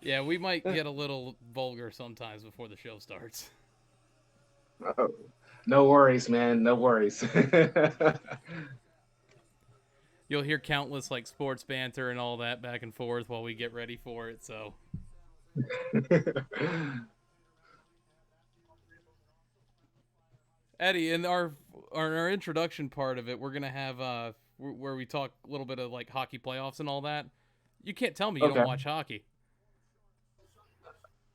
Yeah, we might get a little vulgar sometimes before the show starts. Oh, no worries, man. No worries. You'll hear countless like sports banter and all that back and forth while we get ready for it. So, Eddie, in our introduction part of it, we're gonna have where we talk a little bit of like hockey playoffs and all that. You can't tell me you don't Okay. watch hockey.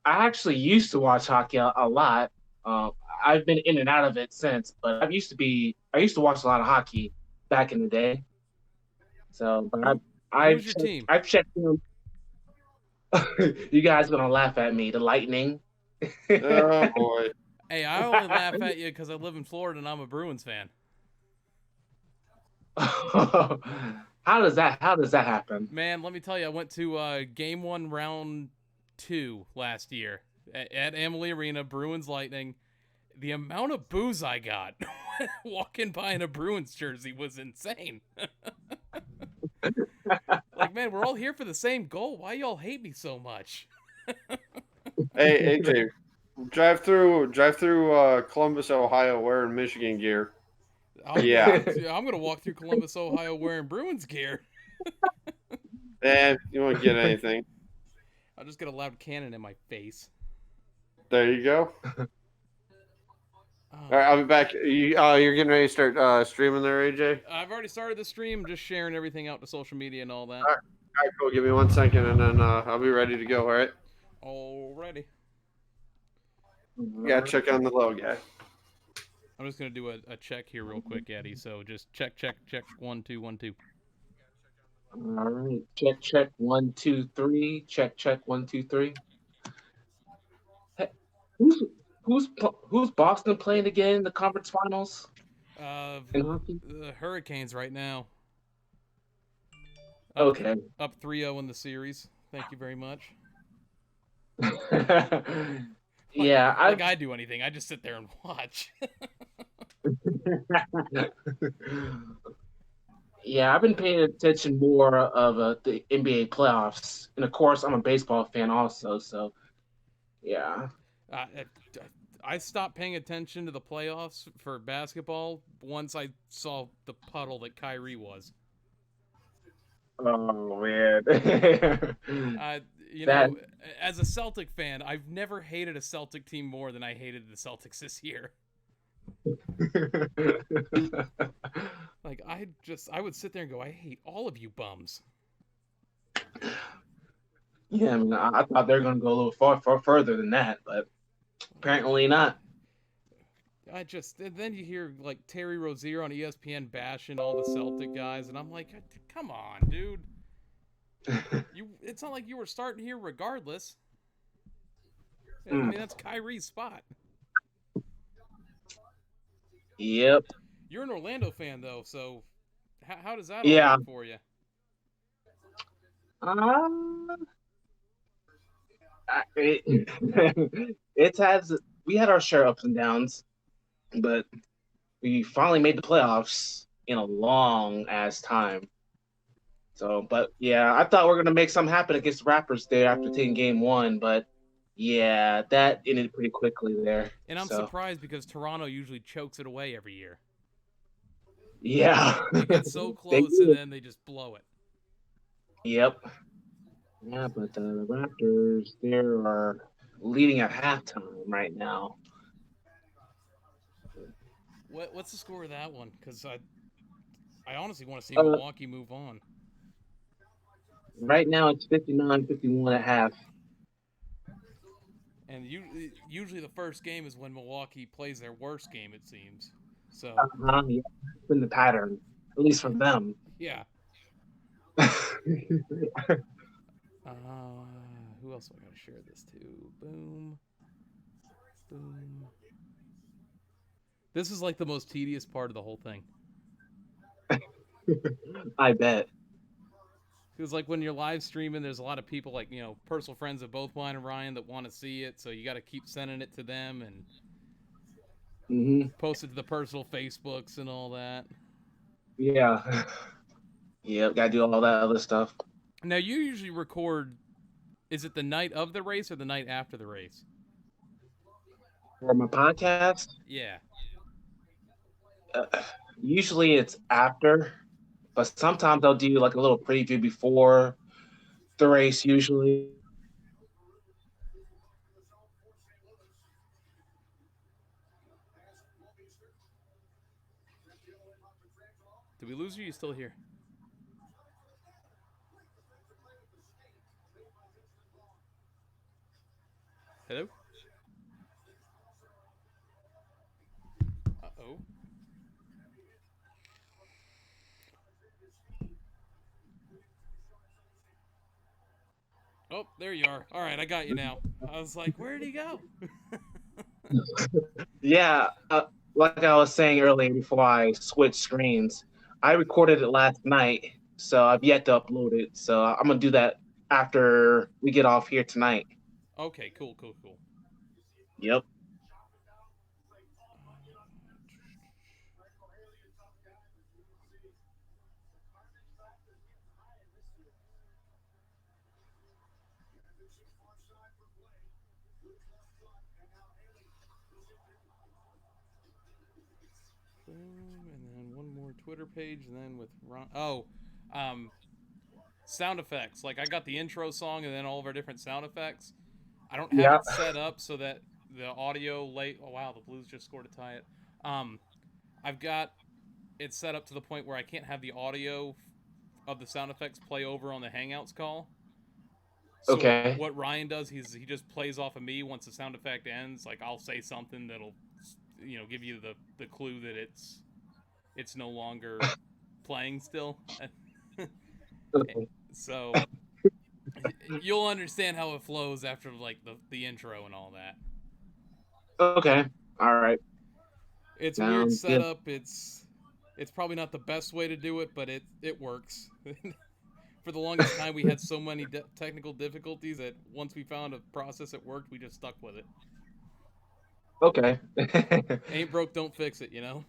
I actually used to watch hockey a lot. Um, I've been in and out of it since, but I used to watch a lot of hockey back in the day. So, but Who who's your team? I've checked in. You guys gonna laugh at me. The Lightning. Oh boy. Hey, I only laugh at you because I live in Florida and I'm a Bruins fan. How does that happen? Man, let me tell you, I went to game one, round two last year at Amalie Arena, Bruins Lightning. The amount of booze I got walking by in a Bruins jersey was insane. Like, man, we're all here for the same goal. Why y'all hate me so much? Hey AJ, drive through Columbus, Ohio, wearing Michigan gear. Yeah, I'm gonna walk through Columbus, Ohio, wearing Bruins gear. and you won't get anything. I'll just get a loud cannon in my face. There you go. All right, Oh, I'll be back. You're getting ready to start streaming there, AJ. I've already started the stream, just sharing everything out to social media and all that. All right, cool. Give me 1 second, and then I'll be ready to go. All right. Alrighty. You gotta check on the low guy. I'm just gonna do a check here real quick, Eddie. So just check 1 2 1 2. All right. Check, check. 1 2 3. Check, check. 1 2 3. Hey, who's who's Boston playing again in the conference finals Uh, in hockey? the Hurricanes right now up Okay. up 3-0 in the series. Thank you very much. Like Yeah, like I've I do anything, I just sit there and watch. yeah, I've been paying attention more of the NBA playoffs, and of course, I'm a baseball fan also. So yeah. uh, I stopped paying attention to the playoffs for basketball once I saw the puddle that Kyrie was. Oh man. Uh, you That know, as a Celtic fan, I've never hated a Celtic team more than I hated the Celtics this year. Like I would sit there and go, I hate all of you bums. yeah, I mean, I thought they were gonna go a little far further than that, but apparently not. I just and then you hear like Terry Rozier on ESPN bashing all the Celtic guys, and I'm like, come on, dude. It's not like you were starting here regardless. I Mm, mean, that's Kyrie's spot. yep. You're an Orlando fan though, so how does that all Yeah. work for you? Um, it, it's has we had our share ups and downs, but we finally made the playoffs in a long ass time. So, but yeah, I thought we are gonna make something happen against the Raptors there after taking game one, but yeah, that ended pretty quickly there. And I'm So surprised because Toronto usually chokes it away every year. yeah, They get so they close and did. then they just blow it. Yep. Yeah, but the Raptors they are leading at halftime right now. What's the score of that one? Because I honestly want to see Uh, Milwaukee move on. right now it's 59-51 at half. And usually the first game is when Milwaukee plays their worst game. It seems. So Yeah, it's been the pattern, at least for them. yeah. Uh, who else do I gotta share this to? Boom, boom. This is like the most tedious part of the whole thing. I bet. Because like when you're live streaming, there's a lot of people like personal friends of both mine and Ryan that want to see it, so you got to keep sending it to them and Hmm. post it to the personal Facebooks and all that. Yeah. Yep. Got to do all that other stuff. Now, you usually record, is it the night of the race or the night after the race? For my podcast, Yeah. uh, usually it's after, but sometimes I'll do like a little preview before the race. Usually, Did we lose you? You still here? Hello? Uh-oh. Oh, there you are. All right, I got you now. I was like, where did he go? yeah. Like I was saying earlier before I switched screens, I recorded it last night, so I've yet to upload it. So I'm gonna do that after we get off here tonight. Okay, cool, cool, cool. Yep. Boom, and then one more Twitter page, and then with Ron. Oh, um, sound effects. Like I got the intro song, and then all of our different sound effects. I don't have Yeah. it set up so that the audio late. Oh wow, the Blues just scored to tie it. Um, I've got it set up to the point where I can't have the audio of the sound effects play over on the Hangouts call. So Okay. what Ryan does, he just plays off of me once the sound effect ends. Like I'll say something that'll, give you the clue that it's no longer playing still. Okay. So you'll understand how it flows after like the intro and all that. Okay. All right. It's a weird Sounds good. setup. It's probably not the best way to do it, but it works. For the longest time, we had so many technical difficulties that once we found a process that worked, we just stuck with it. Okay. Ain't broke, don't fix it, you know?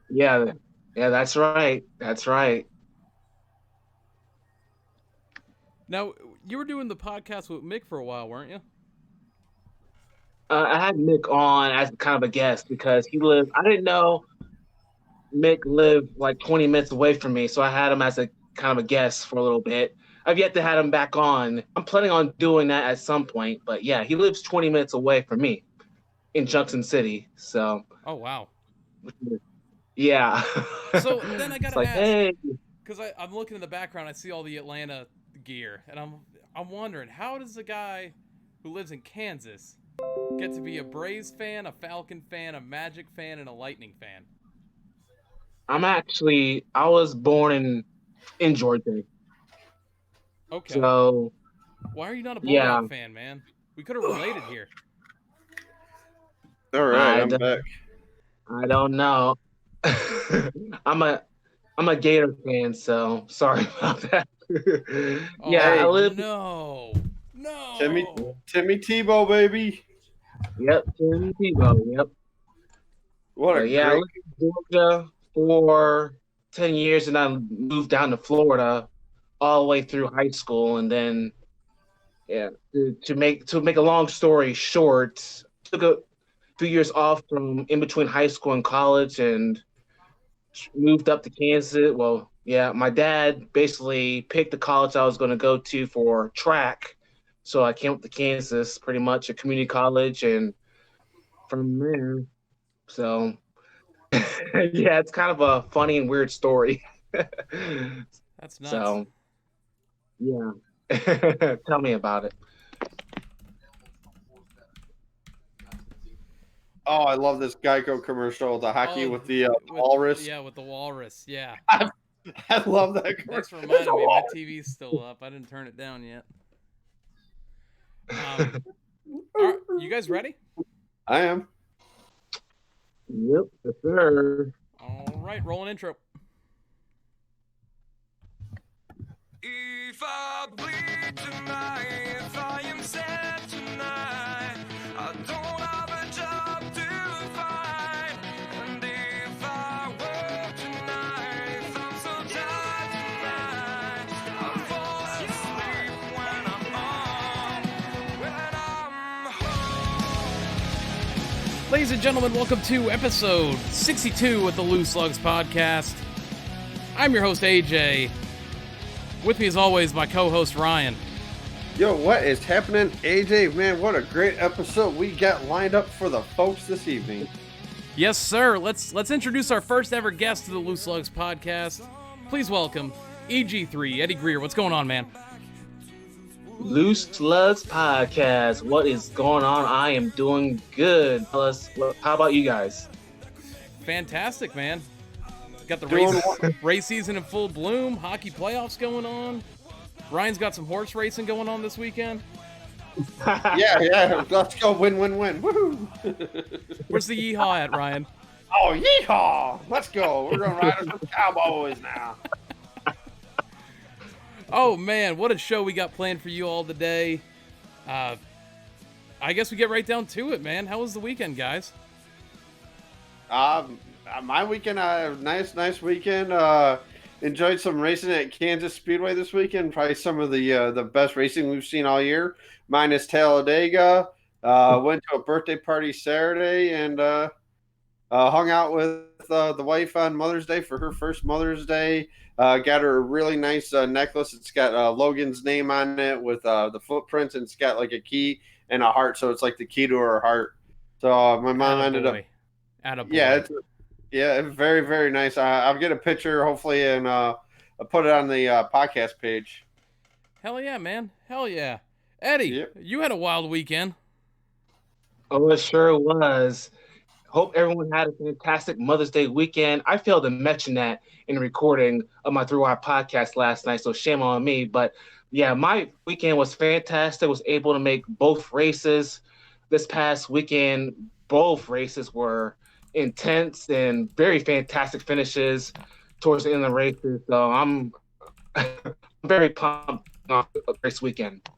Yeah. Yeah, that's right. That's right. Now, you were doing the podcast with Mick for a while, weren't you? I had Mick on as kind of a guest because he lived. I didn't know Mick lived like 20 minutes away from me, so I had him as a kind of a guest for a little bit. I've yet to have him back on. I'm planning on doing that at some point, but yeah, he lives 20 minutes away from me in Junction City. So Oh, wow. yeah. So then I It's gotta like, ask, hey, because I'm looking in the background, I see all the Atlanta gear, and I'm wondering, how does a guy who lives in Kansas get to be a Braves fan, a Falcon fan, a Magic fan, and a Lightning fan? I was born in Georgia. Okay. So Why are you not a yeah, Bulldog fan, man? We could have related here. All right, I I'm back. I don't know. I'm a I'm a Gator fan, so sorry about that. Yeah, I Oh, live. no. Timmy No. Timmy Tebow, baby. Yep, Tim Tebow. Yep. What a But yeah, I great. lived in Georgia for 10 years, and I moved down to Florida all the way through high school, and then yeah, to make a long story short, took a few years off from in between high school and college, and moved up to Kansas. Well, yeah, my dad basically picked the college I was going to go to for track. So I came up to Kansas, pretty much a community college, and from there, so yeah, it's kind of a funny and weird story. That's nuts. So yeah, tell me about it. Oh, I love this Geico commercial, the hockey Oh, with the walrus. Yeah, with the walrus. Yeah. I love that commercial. Thanks for reminding me. My TV's still up. I didn't turn it down yet. Are you guys ready? I am. Yep, yes, sir. All right, roll an intro. If I bleed tonight, if I am sad tonight, I don't have a job to find. And if I work tonight, if I'm so tired tonight, I fall Ladies and gentlemen, welcome to episode 62 of the Loose Lugs podcast. I'm your host, AJ. With me, as always, my co-host, Ryan. Yo, what is happening, AJ? Man, what a great episode we got lined up for the folks this evening. Yes, sir. Let's introduce our first ever guest to the Loose Lugs podcast. Please welcome EG3, Eddie Grier. What's going on, man? Loose Lugs podcast. What is going on? I am doing good. How about you guys? Fantastic, man. Got the race season in full bloom. Hockey playoffs going on. Ryan's got some horse racing going on this weekend. Yeah. Let's go win. Woohoo! Where's the yeehaw at, Ryan? Oh, yeehaw! Let's go. We're going to ride some cowboys now. Oh, man, what a show we got planned for you all today. I guess we get right down to it, man. How was the weekend, guys? My weekend, nice weekend. Enjoyed some racing at Kansas Speedway this weekend. Probably some of the best racing we've seen all year, minus Talladega. Went to a birthday party Saturday and hung out with the wife on Mother's Day for her first Mother's Day. Got her a really nice necklace. It's got Logan's name on it with the footprints, and it's got like a key and a heart, so it's like the key to her heart. So my mom ended up. Yeah, very, very nice. I'll get a picture hopefully and I'll put it on the podcast page. Hell yeah, man. Hell yeah. Eddie, Yep. You had a wild weekend. Oh, it sure was. Hope everyone had a fantastic Mother's Day weekend. I failed to mention that in recording of my 3-Wire podcast last night, so shame on me. But yeah, my weekend was fantastic. I was able to make both races this past weekend. Both races were intense and very fantastic finishes towards the end of the races. So I'm very pumped on this weekend.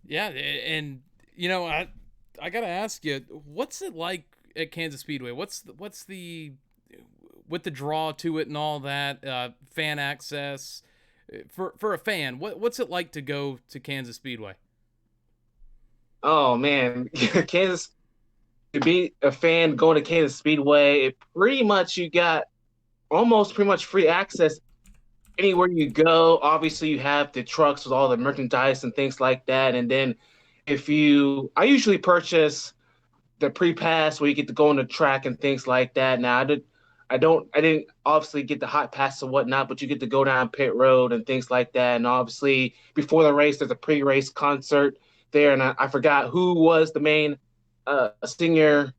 Yeah, and you know, I gotta ask you, what's it like at Kansas Speedway? What's the with the draw to it and all that, fan access for a fan? What's it like to go to Kansas Speedway? Oh man, Kansas. To be a fan going to Kansas Speedway, it pretty much you got almost pretty much free access anywhere you go. Obviously, you have the trucks with all the merchandise and things like that. And then I usually purchase the pre-pass where you get to go on the track and things like that. Now, I didn't obviously get the hot pass and whatnot, but you get to go down pit road and things like that. And obviously, before the race, there's a pre-race concert there. And I forgot who was the main singer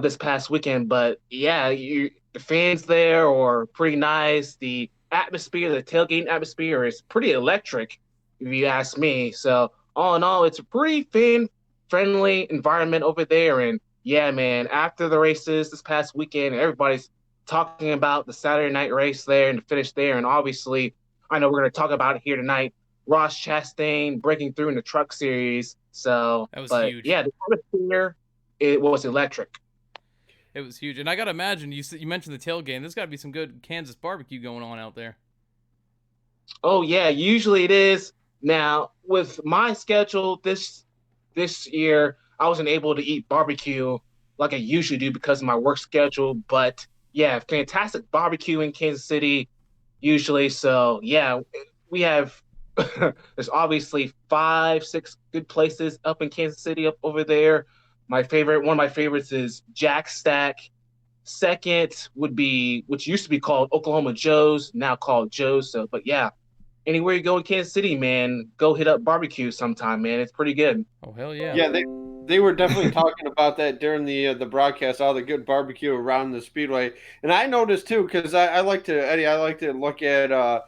this past weekend, but yeah, the fans there are pretty nice. The atmosphere, the tailgating atmosphere is pretty electric, if you ask me. So all in all, it's a pretty fan-friendly environment over there. And yeah, man, after the races this past weekend, everybody's talking about the Saturday night race there and the finish there. And obviously, I know we're going to talk about it here tonight. Ross Chastain breaking through in the truck series. So that was huge. Yeah, the atmosphere, it was electric. It was huge, and I gotta imagine you mentioned the tailgate. There's got to be some good Kansas barbecue going on out there. Oh yeah, usually it is. Now with my schedule this year, I wasn't able to eat barbecue like I usually do because of my work schedule. But yeah, fantastic barbecue in Kansas City usually. So yeah, we have. There's obviously 5-6 good places up in Kansas City up over there. One of my favorites is Jack Stack. Second would be, which used to be called Oklahoma Joe's, now called Joe's. So, but yeah, anywhere you go in Kansas City, man, go hit up barbecue sometime, man. It's pretty good. Oh hell yeah! Yeah, they were definitely talking about that during the broadcast, all the good barbecue around the speedway. And I noticed too, because I like to look at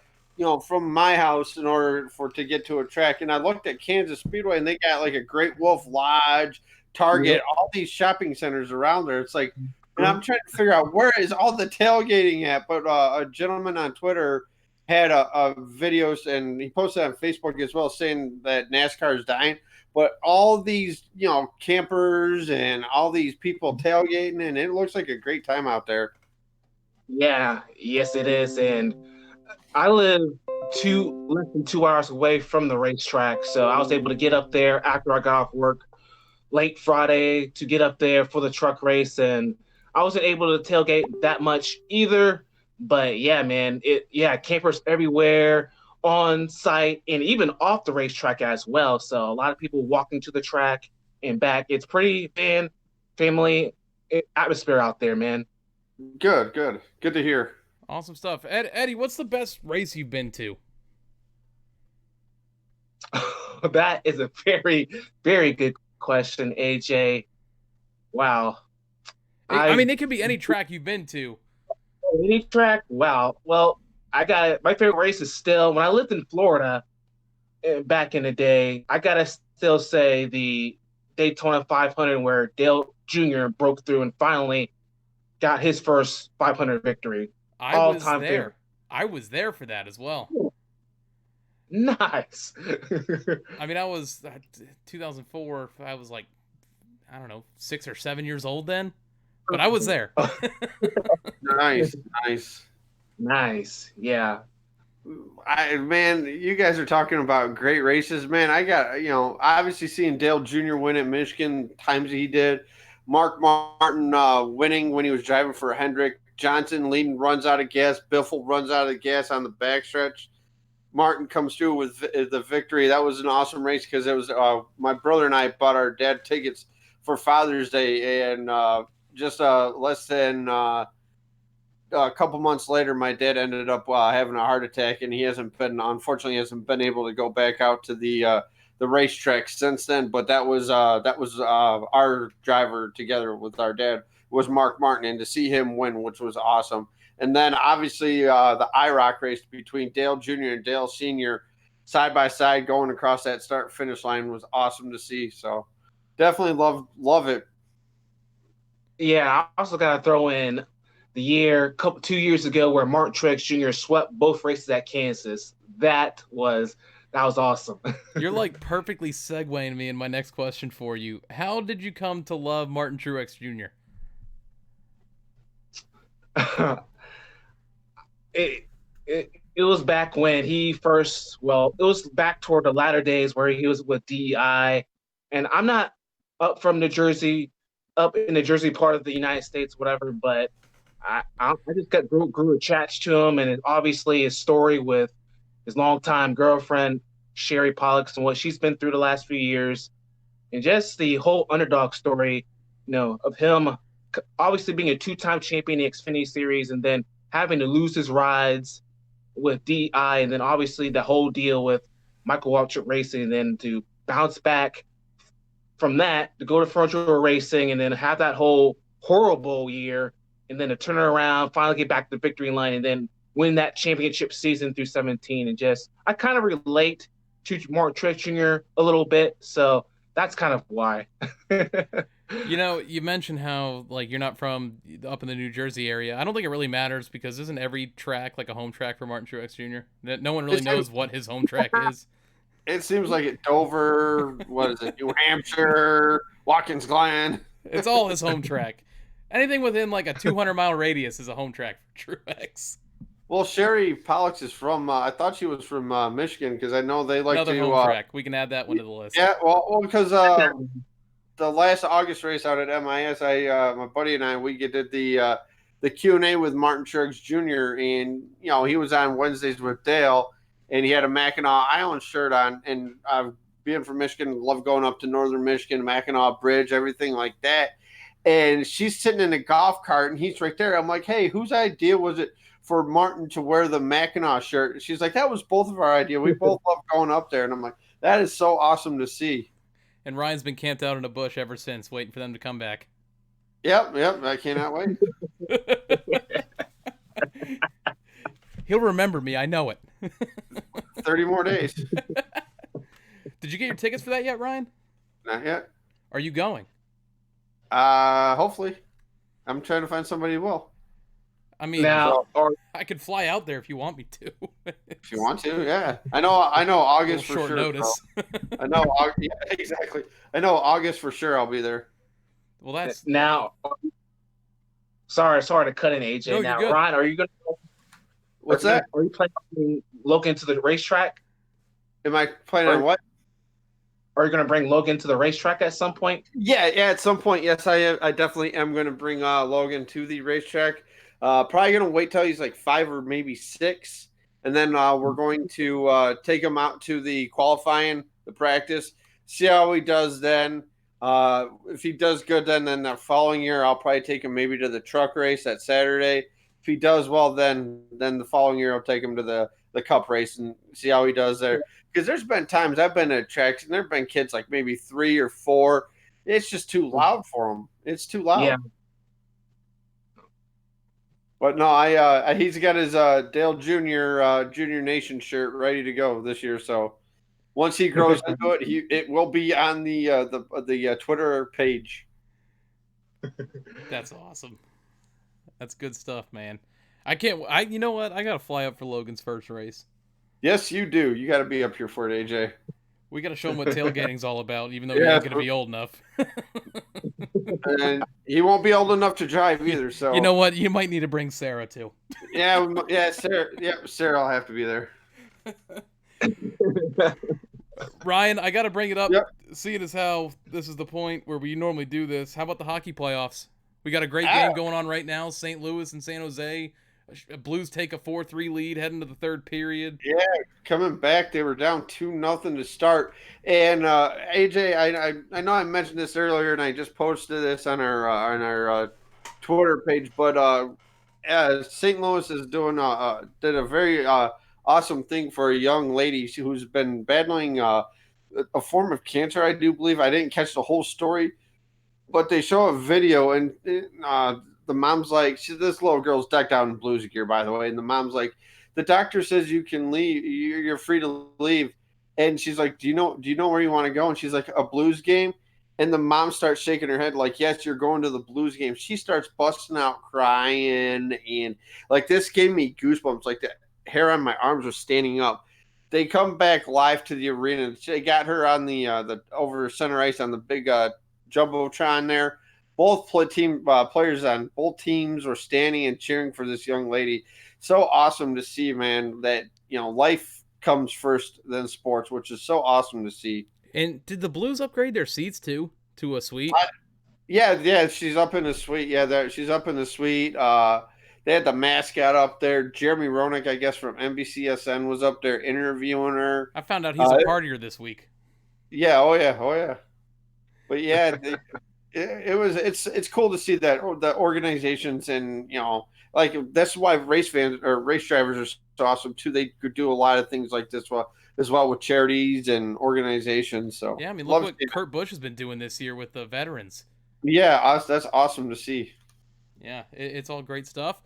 from my house in order to get to a track. And I looked at Kansas Speedway, and they got like a Great Wolf Lodge, Target, all these shopping centers around there. It's like, and I'm trying to figure out where is all the tailgating at. But a gentleman on Twitter had a videos, and he posted on Facebook as well, saying that NASCAR is dying. But all these, campers and all these people tailgating, and it looks like a great time out there. Yeah, yes, it is. And I live less than 2 hours away from the racetrack, so I was able to get up there after I got off work late Friday to get up there for the truck race, and I wasn't able to tailgate that much either. But yeah, man, campers everywhere on site and even off the racetrack as well. So a lot of people walking to the track and back. It's pretty family atmosphere out there, man. Good to hear. Awesome stuff. Eddie, what's the best race you've been to? That is a very, very good question, AJ. Wow. I mean, it could be any track you've been to. Any track? Wow. Well, I got it. My favorite race is still when I lived in Florida back in the day. I gotta still say the Daytona 500 where Dale Jr. broke through and finally got his first 500 victory. I was there. I was there for that as well. Nice. I mean, I was 2004. I was like, I don't know, 6 or 7 years old then, but I was there. Nice. Yeah. Man, you guys are talking about great races, man. I got, obviously seeing Dale Jr. win at Michigan times he did, Mark Martin winning when he was driving for Hendrick, Johnson leading runs out of gas, Biffle runs out of gas on the backstretch. Martin comes through with the victory. That was an awesome race because it was my brother and I bought our dad tickets for Father's Day, and just less than a couple months later, my dad ended up having a heart attack, and unfortunately hasn't been able to go back out to the racetrack since then. But that was our driver together with our dad was Mark Martin, and to see him win, which was awesome. And then obviously the IROC race between Dale Jr. and Dale Sr. side by side going across that start finish line was awesome to see. So definitely love it. Yeah, I also got to throw in the 2 years ago where Martin Truex Jr. swept both races at Kansas. That was awesome. You're like perfectly segueing me in my next question for you. How did you come to love Martin Truex Jr.? It was back when he first, it was back toward the latter days where he was with DEI. And I'm not up in the Jersey part of the United States, whatever, but I just grew attached to him, and obviously his story with his longtime girlfriend, Sherry Pollux, and what she's been through the last few years, and just the whole underdog story, of him obviously being a 2-time champion in the Xfinity Series and then having to lose his rides with DI, and then obviously the whole deal with Michael Waltrip Racing, and then to bounce back from that to go to Front Row Racing and then have that whole horrible year, and then to turn it around, finally get back to the victory line, and then win that championship season through 17. And just, I kind of relate to Martin Truex Jr. a little bit, so that's kind of why. You mentioned how you're not from up in the New Jersey area. I don't think it really matters because isn't every track like a home track for Martin Truex Jr.? No one really knows what his home track is. It seems like it Dover, what is it, New Hampshire, Watkins Glen. It's all his home track. Anything within like a 200-mile radius is a home track for Truex. Well, Sherry Pollux is from, I thought she was from Michigan because I know they like Another to. home track. We can add that one to the list. Yeah, well because the last August race out at MIS, my buddy and I, we did the Q&A with Martin Truex Jr. and he was on Wednesdays with Dale, and he had a Mackinac Island shirt on, and being from Michigan, love going up to northern Michigan, Mackinac Bridge, everything like that. And she's sitting in a golf cart, and he's right there. I'm like, hey, whose idea was it for Martin to wear the Mackinac shirt? And she's like, that was both of our idea. We both love going up there. And I'm like, that is so awesome to see. And Ryan's been camped out in a bush ever since, waiting for them to come back. Yep, I cannot wait. He'll remember me, I know it. 30 more days. Did you get your tickets for that yet, Ryan? Not yet. Are you going? Hopefully. I'm trying to find somebody who will. I mean, I could fly out there if you want me to. If you want to, yeah. I know August for short sure. Notice. I know, yeah, exactly. I know August for sure I'll be there. Well, that's now. Sorry to cut in, AJ. No, now, Ryan, are you going to? What's that? Are you planning to look into the racetrack? Am I planning on what? Are you going to bring Logan to the racetrack at some point? Yeah. At some point, yes, I definitely am going to bring Logan to the racetrack. Probably going to wait till he's like 5 or maybe 6, and then we're going to take him out to the qualifying, the practice, see how he does then. If he does good, then the following year I'll probably take him maybe to the truck race that Saturday. If he does well, then the following year I'll take him to the cup race and see how he does there. Because there's been times I've been at tracks and there've been kids like maybe 3 or 4. It's just too loud for them. It's too loud. Yeah. But no, he's got his Dale Junior Nation shirt ready to go this year. So once he grows into it, it will be on the Twitter page. That's awesome. That's good stuff, man. You know what? I gotta fly up for Logan's first race. Yes, you do. You got to be up here for it, AJ. We gotta show him what tailgating's all about, even though he ain't gonna be old enough. And he won't be old enough to drive either. So you know what? You might need to bring Sarah too. Yeah, Sarah. Yeah, Sarah will have to be there. Ryan, I gotta bring it up. Yep. Seeing as how this is the point where we normally do this, how about the hockey playoffs? We got a great game going on right now. St. Louis and San Jose. Blues take a 4-3 lead heading to the third period. Yeah, coming back, they were down 2-0 to start. And AJ, I know I mentioned this earlier, and I just posted this on our Twitter page. But St. Louis is did a very awesome thing for a young lady who's been battling a form of cancer. I do believe I didn't catch the whole story, but they show a video and. The mom's like, this little girl's decked out in Blues gear, by the way. And the mom's like, the doctor says you can leave. You're free to leave. And she's like, do you know where you want to go? And she's like, a Blues game. And the mom starts shaking her head like, yes, you're going to the Blues game. She starts busting out crying. And like, this gave me goosebumps. Like the hair on my arms was standing up. They come back live to the arena. They got her on the over center ice on the big Jumbotron there. Both players on both teams were standing and cheering for this young lady. So awesome to see, man, that, life comes first than sports, which is so awesome to see. And did the Blues upgrade their seats too to a suite? Yeah, she's up in the suite. Yeah, she's up in the suite. They had the mascot up there. Jeremy Roenick, I guess, from NBCSN was up there interviewing her. I found out he's a partier this week. Yeah, oh yeah. But yeah, it's cool to see that the organizations and like that's why race fans or race drivers are so awesome too. They could do a lot of things like this as well with charities and organizations. So yeah, I mean, look what Kurt Busch has been doing this year with the veterans. Yeah, that's awesome to see. Yeah, it's all great stuff.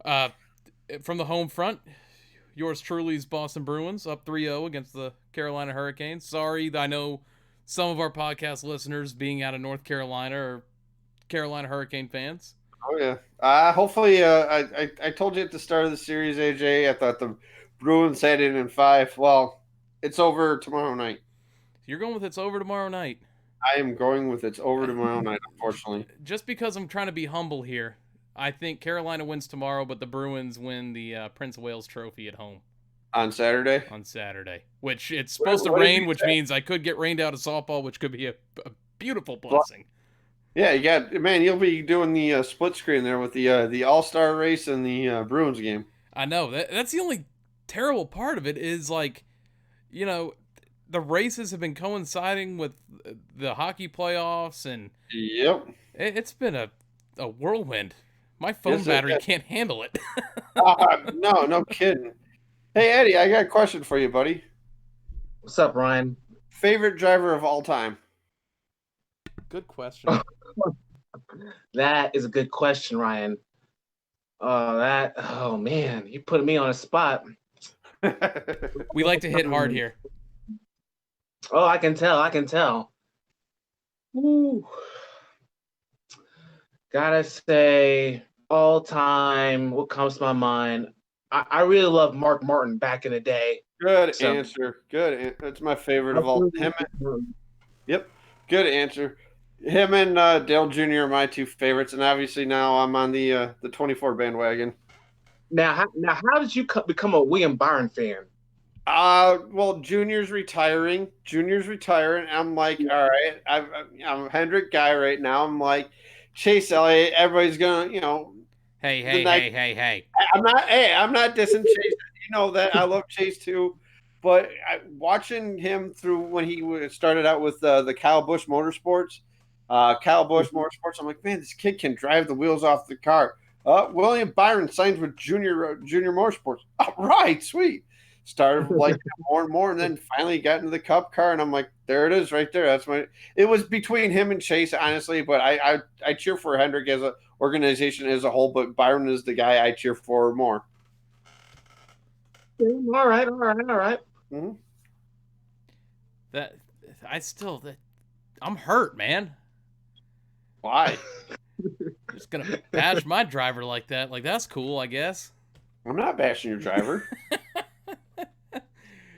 From the home front, yours truly's Boston Bruins up 3-0 against the Carolina Hurricanes. Sorry, I know some of our podcast listeners being out of North Carolina are Carolina Hurricane fans. Oh yeah. Hopefully, I told you at the start of the series, AJ, I thought the Bruins had it in 5. Well, it's over tomorrow night. You're going with it's over tomorrow night. I am going with it's over tomorrow night, unfortunately. Just because I'm trying to be humble here, I think Carolina wins tomorrow, but the Bruins win the Prince of Wales Trophy at home. On Saturday? On Saturday. Which it's supposed to rain, which means I could get rained out of softball, which could be a beautiful blessing. Yeah, you'll be doing the split screen there with the All-Star race and the Bruins game. I know. That's the only terrible part of it is like, the races have been coinciding with the hockey playoffs, and yep, it's been a whirlwind. My phone battery can't handle it. No kidding. Hey, Eddie, I got a question for you, buddy. What's up, Ryan? Favorite driver of all time? Good question. That is a good question, Ryan. Oh man, you put me on a spot. We like to hit hard here. Oh, I can tell. Ooh. Gotta say, all time, what comes to my mind? I really love Mark Martin back in the day. Good answer. Good. That's my favorite of all. Yep. Good answer. Him and Dale Jr. are my 2 favorites, and obviously now I'm on the 24 bandwagon. Now, how did you become a William Byron fan? Well, Junior's retiring. I'm like, all right, I'm a Hendrick guy right now. I'm like, Chase Elliott. Everybody's gonna, Hey, the hey, night. hey, hey, hey. I'm not. Hey, I'm not dissing Chase. You know that I love Chase too, but watching him through when he started out with the Kyle Busch Motorsports, I'm like, man, this kid can drive the wheels off the car. William Byron signs with Junior Motorsports. All right, sweet. Started like more and more, and then finally got into the Cup car, and I'm like, there it is, right there. That's my. It was between him and Chase, honestly, but I cheer for Hendrick as a organization as a whole, but Byron is the guy I cheer for more. All right, all right, all right. Mm-hmm. That I'm hurt, man. Why? Just gonna bash my driver like that. Like, that's cool, I guess. I'm not bashing your driver.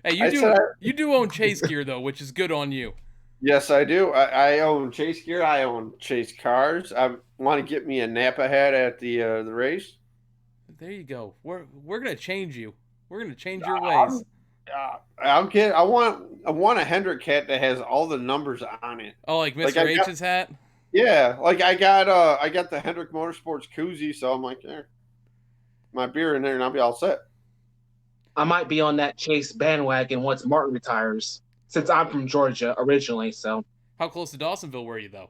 Hey, you do own Chase gear though, which is good on you. Yes, I do. I own Chase gear. I own Chase cars. I want to get me a Napa hat at the race. There you go. We're gonna change you. We're gonna change your ways. I'll get. I want a Hendrick hat that has all the numbers on it. Oh, like Mr. H's hat? Yeah, like I got the Hendrick Motorsports koozie, so I'm like, there, my beer in there, and I'll be all set. I might be on that Chase bandwagon once Martin retires, since I'm from Georgia originally. So, How close to Dawsonville were you though?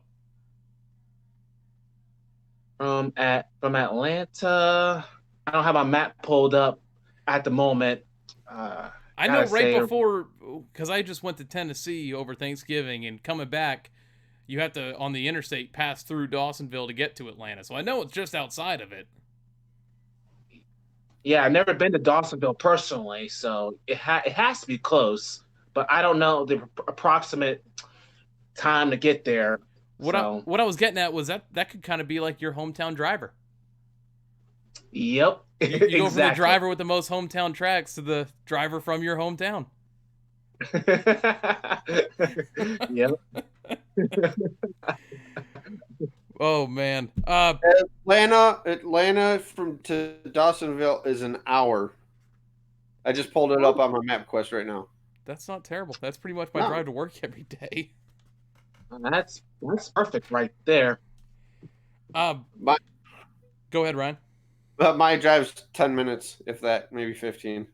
from Atlanta, I don't have my map pulled up at the moment. I know right before, because I just went to Tennessee over Thanksgiving, and coming back, you have to, on the interstate, pass through Dawsonville to get to Atlanta. So I know it's just outside of it. Yeah, I've never been to Dawsonville personally, so it has to be close. But I don't know the approximate time to get there. What I was getting at was that could kind of be like your hometown driver. Yep. You go from the driver with the most hometown tracks to the driver from your hometown. Yep. Oh man. Atlanta to Dawsonville is an hour. I just pulled it up on my MapQuest right now. That's not terrible. That's pretty much my drive to work every day. That's perfect right there. Go ahead, Ryan. My drive's 10 minutes, if that, maybe 15.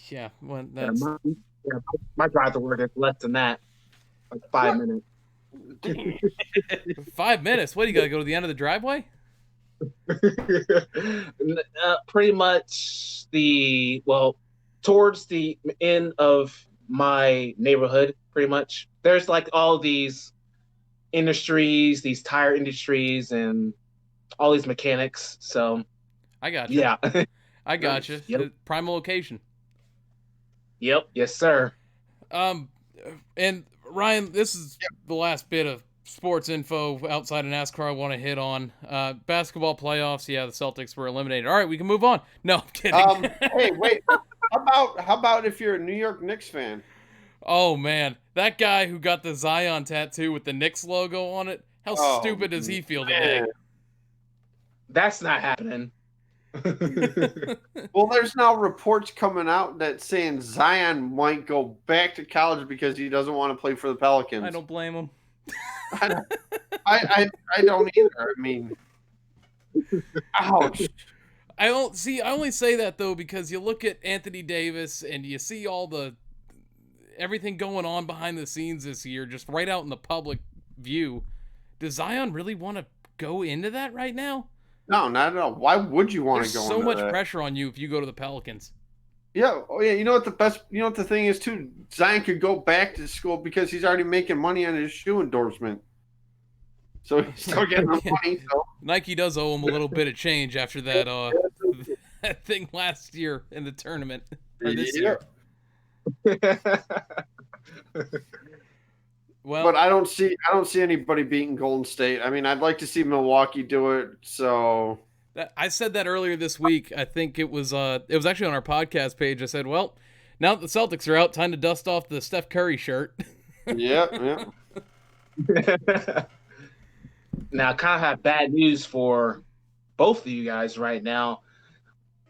Yeah, well, that's... my drive to work is less than that, like 5 minutes. 5 minutes? What, you gotta go to the end of the driveway? Pretty much towards the end of my neighborhood, pretty much. There's like all these industries, these tire industries, and all these mechanics. So I got you. Yeah. I got you. Yep. Prime location. Yep. Yes, sir. And Ryan, this is the last bit of sports info outside of NASCAR I want to hit on. Basketball playoffs. Yeah, the Celtics were eliminated. All right, we can move on. No, I'm kidding. Hey, wait. How about if you're a New York Knicks fan? Oh man, that guy who got the Zion tattoo with the Knicks logo on it. How stupid does he feel today? That's not happening. Well, there's now reports coming out that saying Zion might go back to college because he doesn't want to play for the Pelicans. I don't blame him. I don't either. I mean, ouch. I only say that though because you look at Anthony Davis and you see all the everything going on behind the scenes this year, just right out in the public view. Does Zion really want to go into that right now? No, not at all. Why would you want to go? There's so much pressure on you if you go to the Pelicans. Yeah. Oh, yeah. You know what the thing is too? Zion could go back to school because he's already making money on his shoe endorsement. So he's still getting the money. So. Nike does owe him a little bit of change after that that thing last year in the tournament or this year. Well, but I don't see anybody beating Golden State. I mean, I'd like to see Milwaukee do it. So I said that earlier this week. I think it was actually on our podcast page. I said, well, now that the Celtics are out, time to dust off the Steph Curry shirt. Yeah. Now, I kind of have bad news for both of you guys right now.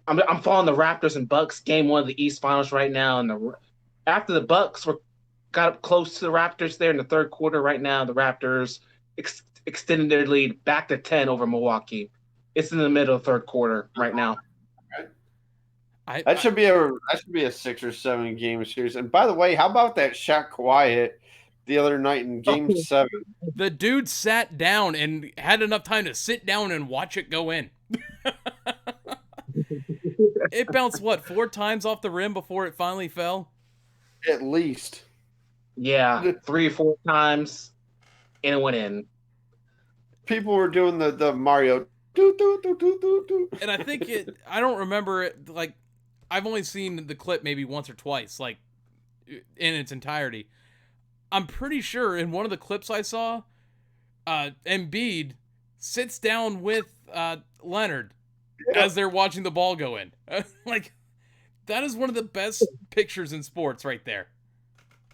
I'm following the Raptors and Bucks game 1 of the East Finals right now, and after the Bucks got up close to the Raptors there in the third quarter. Right now, the Raptors extended their lead back to 10 over Milwaukee. It's in the middle of the third quarter right now. That should be a 6 or 7 game series. And by the way, how about that shot Kawhi hit the other night in Game 7? The dude sat down and had enough time to sit down and watch it go in. It bounced, 4 times off the rim before it finally fell? At least. Yeah, 3 or 4 times, and it went in. People were doing the Mario. Doo, doo, doo, doo, doo, doo. And I think I don't remember it, like, I've only seen the clip maybe once or twice, like, in its entirety. I'm pretty sure in one of the clips I saw, Embiid sits down with Leonard as they're watching the ball go in. Like, that is one of the best pictures in sports right there.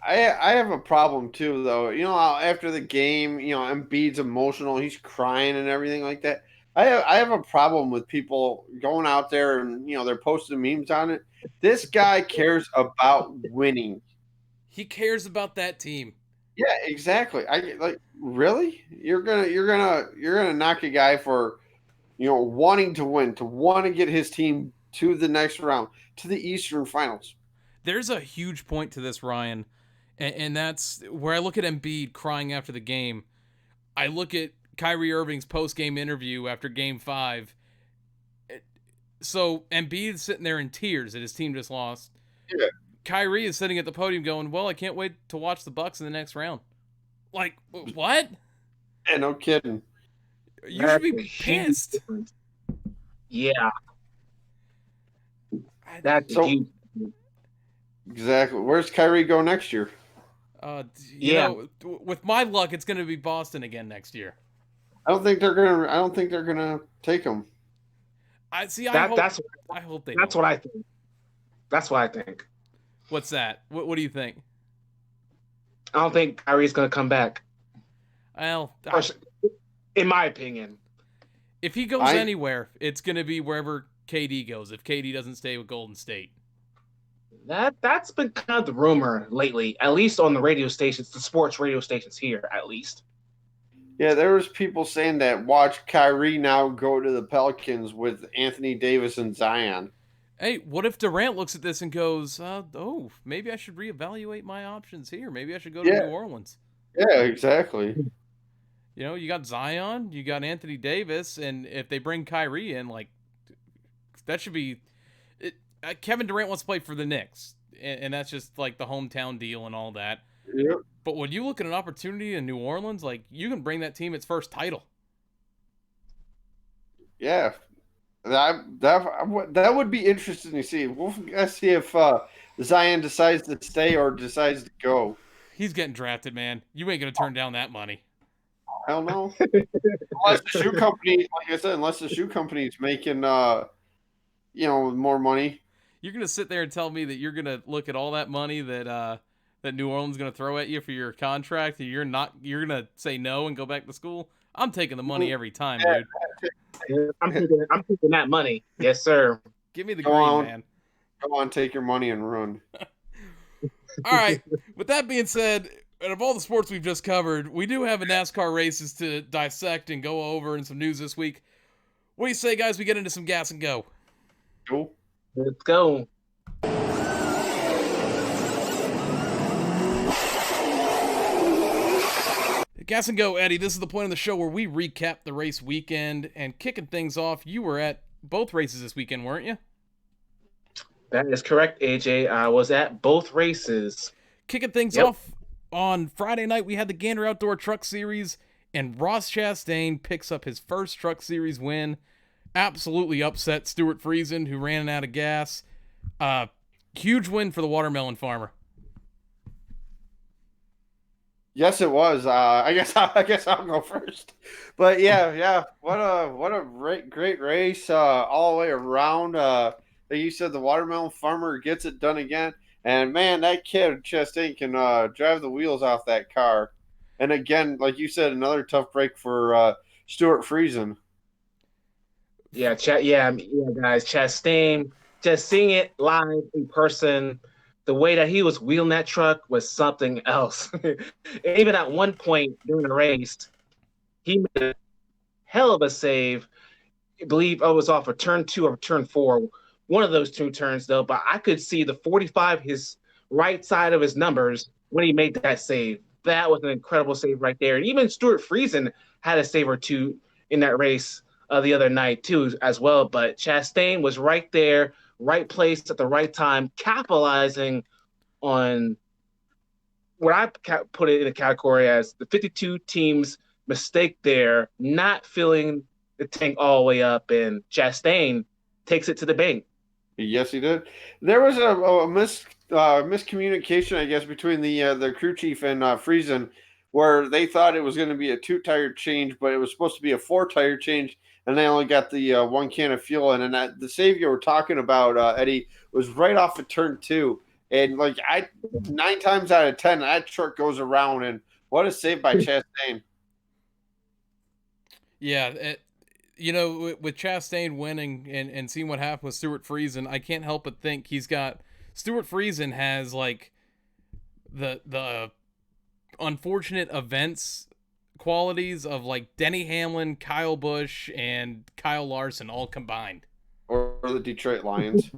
I have a problem too, though. You know, after the game, you know, Embiid's emotional, he's crying and everything like that. I have a problem with people going out there and, you know, they're posting memes on it. This guy cares about winning. He cares about that team. Yeah, exactly. Really? You're gonna knock a guy for, you know, wanting to win, to want to get his team to the next round, to the Eastern Finals. There's a huge point to this, Ryan, and that's where I look at Embiid crying after the game. I look at Kyrie Irving's post-game interview after Game 5. So Embiid's sitting there in tears that his team just lost. Yeah. Kyrie is sitting at the podium going, well, I can't wait to watch the Bucks in the next round. Like, what? Yeah, no kidding. You should be pissed. Yeah. That's So- Exactly. Where's Kyrie go next year? You know, with my luck, it's going to be Boston again next year. I don't think they're gonna take him. I hope they That's don't. what I think. That's what I think. What's that? What do you think? I don't think Kyrie's going to come back. Well, In my opinion. if he goes anywhere, it's going to be wherever KD goes, if KD doesn't stay with Golden State. That's been kind of the rumor lately, at least on the radio stations, the sports radio stations here, at least. Yeah, there was people saying that watch Kyrie now go to the Pelicans with Anthony Davis and Zion. Hey, what if Durant looks at this and goes, maybe I should reevaluate my options here. Maybe I should go to New Orleans. Yeah, exactly. You know, you got Zion, you got Anthony Davis, and if they bring Kyrie in, like, that should be... Kevin Durant wants to play for the Knicks, and that's just, like, the hometown deal and all that. Yep. But when you look at an opportunity in New Orleans, like, you can bring that team its first title. Yeah. That would be interesting to see. We'll see if Zion decides to stay or decides to go. He's getting drafted, man. You ain't going to turn down that money. I don't know. Unless the shoe company, like I said, unless the shoe company's making, more money. You're going to sit there and tell me that you're going to look at all that money that New Orleans is going to throw at you for your contract, and you're going to say no and go back to school? I'm taking the money every time, dude. I'm taking that money. Yes, sir. Give me the green, man. Go on, take your money and run. All right. With that being said, out of all the sports we've just covered, we do have a NASCAR races to dissect and go over and some news this week. What do you say, guys? We get into some gas and go. Cool. Let's go. Gas and go, Eddie. This is the point of the show where we recap the race weekend. And kicking things off, you were at both races this weekend, weren't you? That is correct, AJ. I was at both races. Kicking things off on Friday night, we had the Gander Outdoor Truck Series, and Ross Chastain picks up his first Truck Series win. Absolutely upset Stuart Friesen, who ran out of gas. Huge win for the watermelon farmer. Yes, it was. I guess I'll go first. But yeah. What a great race all the way around. Like you said, the watermelon farmer gets it done again. And man, that kid Chastain can drive the wheels off that car. And again, like you said, another tough break for Stuart Friesen. Yeah, guys. Chastain, just seeing it live in person, the way that he was wheeling that truck was something else. Even at one point during the race, he made a hell of a save. I believe I was off of turn 2 or turn 4, one of those two turns though. But I could see the 45, his right side of his numbers when he made that save. That was an incredible save right there. And even Stuart Friesen had a save or two in that race the other night too, as well. But Chastain was right there, right place at the right time, capitalizing on what I put it in a category as the 52 teams mistake there, not filling the tank all the way up, and Chastain takes it to the bank. Yes, he did. There was a miscommunication, I guess, between the crew chief and Friesen, where they thought it was going to be a 2-tire change, but it was supposed to be a 4-tire change, and they only got the 1 can of fuel in. And the save you were talking about, Eddie, was right off of turn 2, and like 9 times out of 10, that truck goes around, and what a save by Chastain. Yeah, with Chastain winning and seeing what happened with Stuart Friesen, I can't help but think Stuart Friesen has like the unfortunate events qualities of like Denny Hamlin, Kyle Busch, and Kyle Larson all combined. Or the Detroit Lions.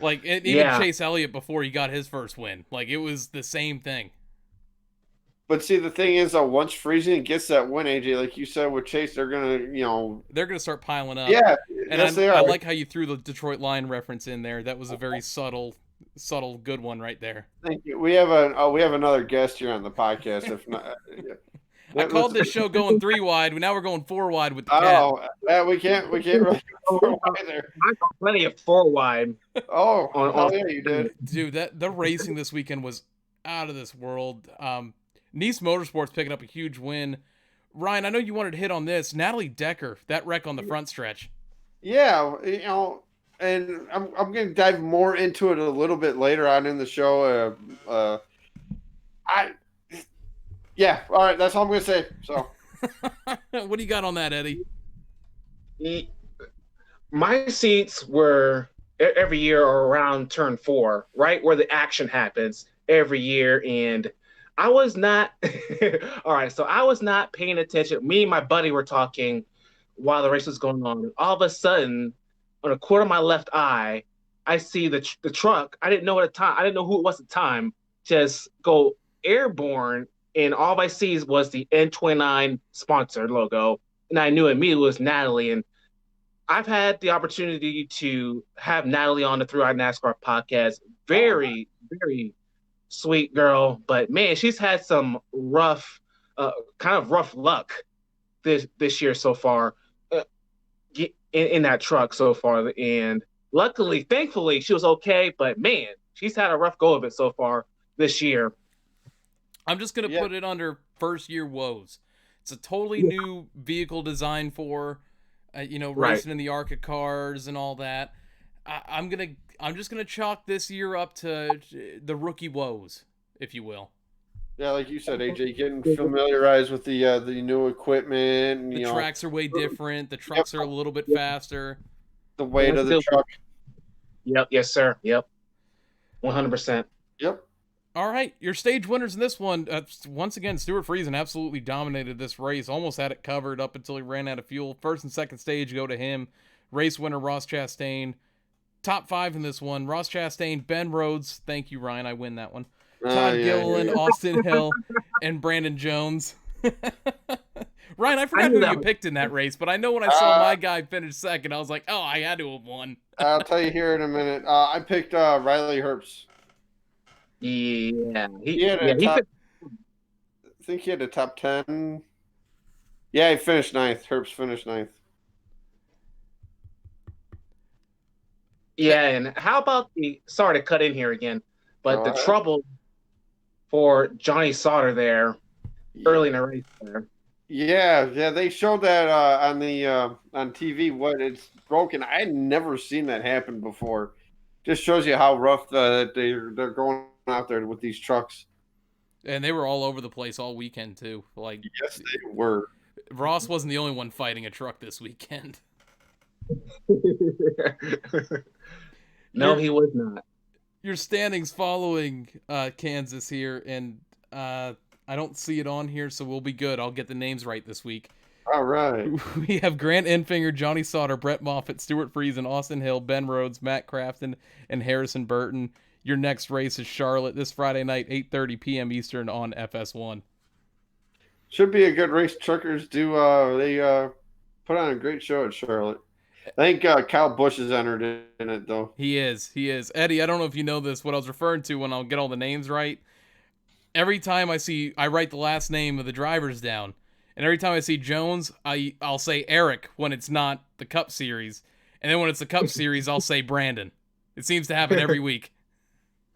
Like even Chase Elliott before he got his first win. Like it was the same thing. But see, the thing is, once Friesen gets that win, AJ, like you said with Chase, they're gonna, they're gonna start piling up. Yeah, and yes, they are. I like how you threw the Detroit Lion reference in there. That was a very subtle, good one right there. Thank you. We have another guest here on the podcast. If not, I called this show going 3 wide, but now we're going 4 wide with the cat. Oh, we can't really go 4 wide there. I got plenty of 4 wide. Oh, yeah, you did, dude. The racing this weekend was out of this world. Nice Motorsports picking up a huge win. Ryan, I know you wanted to hit on this. Natalie Decker, that wreck on the front stretch. Yeah, and I'm going to dive more into it a little bit later on in the show. Yeah, all right, that's all I'm going to say. So, what do you got on that, Eddie? My seats were every year around turn 4, right where the action happens every year, and I was not all right. So I was not paying attention. Me and my buddy were talking while the race was going on. All of a sudden, on a corner of my left eye, I see the truck. I didn't know at the time. I didn't know who it was at the time. Just go airborne, and all I see was the N29 sponsor logo, and I knew immediately it was Natalie. And I've had the opportunity to have Natalie on the Throughout NASCAR podcast. Very, very sweet girl, but man, she's had some kind of rough luck this year so far in that truck so far. And luckily, thankfully, she was okay. But man, she's had a rough go of it so far this year. I'm just gonna put it under first year woes. It's a totally new vehicle design for, racing in the ARCA cars and all that. I'm just gonna chalk this year up to the rookie woes, if you will. Yeah, like you said, AJ, getting familiarized with the new equipment. The tracks are way different. The trucks are a little bit faster. The weight of the truck. Yep. Yes, sir. Yep. 100%. Yep. All right, your stage winners in this one. Once again, Stuart Friesen absolutely dominated this race. Almost had it covered up until he ran out of fuel. First and second stage go to him. Race winner Ross Chastain. Top 5 in this one: Ross Chastain, Ben Rhodes. Thank you, Ryan. I win that one. Todd Gilliland, Austin Hill, and Brandon Jones. Ryan, I forgot who you picked in that race, but I know when I saw my guy finish second, I was like, oh, I had to have won. I'll tell you here in a minute. I picked Riley Herbst. Yeah. I think he had a top 10. Yeah, he finished 9th. Herbst finished 9th. Yeah, and how about sorry to cut in here again, but the trouble for Johnny Sauter there early in the race there. Yeah, they showed that on TV what it's broken. I had never seen that happen before. Just shows you how rough that they're going out there with these trucks. And they were all over the place all weekend too. Like, yes, they were. Ross wasn't the only one fighting a truck this weekend. No, Your he was not. your standings following Kansas here, and I don't see it on here, so we'll be good. I'll get the names right this week. All right. We have Grant Enfinger, Johnny Sauter, Brett Moffitt, Stuart Friesen, Austin Hill, Ben Rhodes, Matt Crafton, and Harrison Burton. Your next race is Charlotte this Friday night, 8:30 p.m. Eastern on FS1. Should be a good race. Truckers do. They put on a great show at Charlotte. I think Kyle Busch is entered in it though. He is. Eddie, I don't know if you know this, what I was referring to when I'll get all the names right. Every time I write the last name of the drivers down. And every time I see Jones, I'll say Eric when it's not the Cup Series. And then when it's the Cup Series, I'll say Brandon. It seems to happen every week.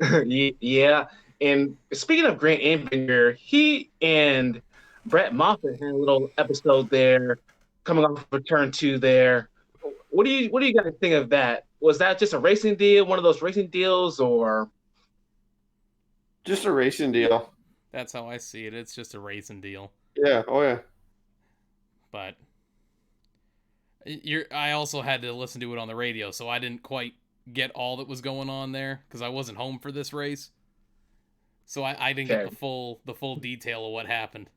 Yeah. And speaking of Grant Enfinger, he and Brett Moffitt had a little episode there coming off of turn 2 there. What do you guys think of that? Was that just a racing deal, one of those racing deals, or Just a racing deal. That's how I see it. It's just a racing deal. Yeah. Oh yeah. But I also had to listen to it on the radio, so I didn't quite get all that was going on there because I wasn't home for this race. So I didn't get the full detail of what happened.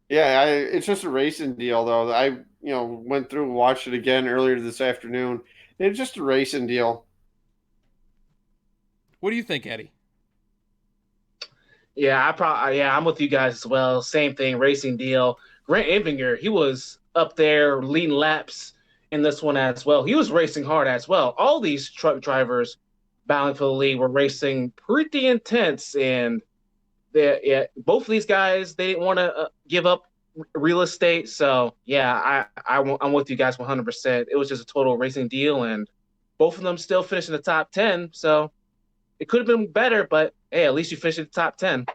Yeah, it's just a racing deal though. I went through and watched it again earlier this afternoon. It's just a racing deal. What do you think, Eddie? Yeah, I'm with you guys as well. Same thing, racing deal. Grant Enfinger, he was up there leading laps in this one as well. He was racing hard as well. All these truck drivers battling for the lead were racing pretty intense, and both of these guys, they didn't want to give up real estate. So yeah, I'm with you guys 100%. It was just a total racing deal, and both of them still finished in the top 10. So it could have been better, but hey, at least you finished in the top 10.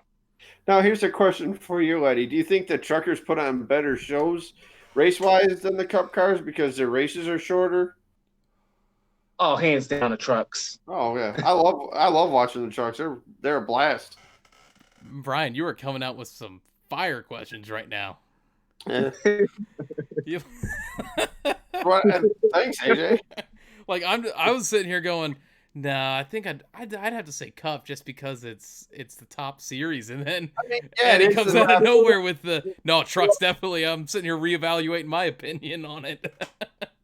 Now, here's a question for you, Eddie. Do you think the truckers put on better shows race-wise than the Cup cars because their races are shorter? Oh, hands down the trucks. Oh yeah, I love watching the trucks. They're a blast. Brian, you are coming out with some fire questions right now. Yeah. You- Thanks, AJ. Like I was sitting here going, nah, I think I'd have to say Cup just because it's the top series, and then Eddie comes out of nowhere with no trucks. Definitely, I'm sitting here reevaluating my opinion on it.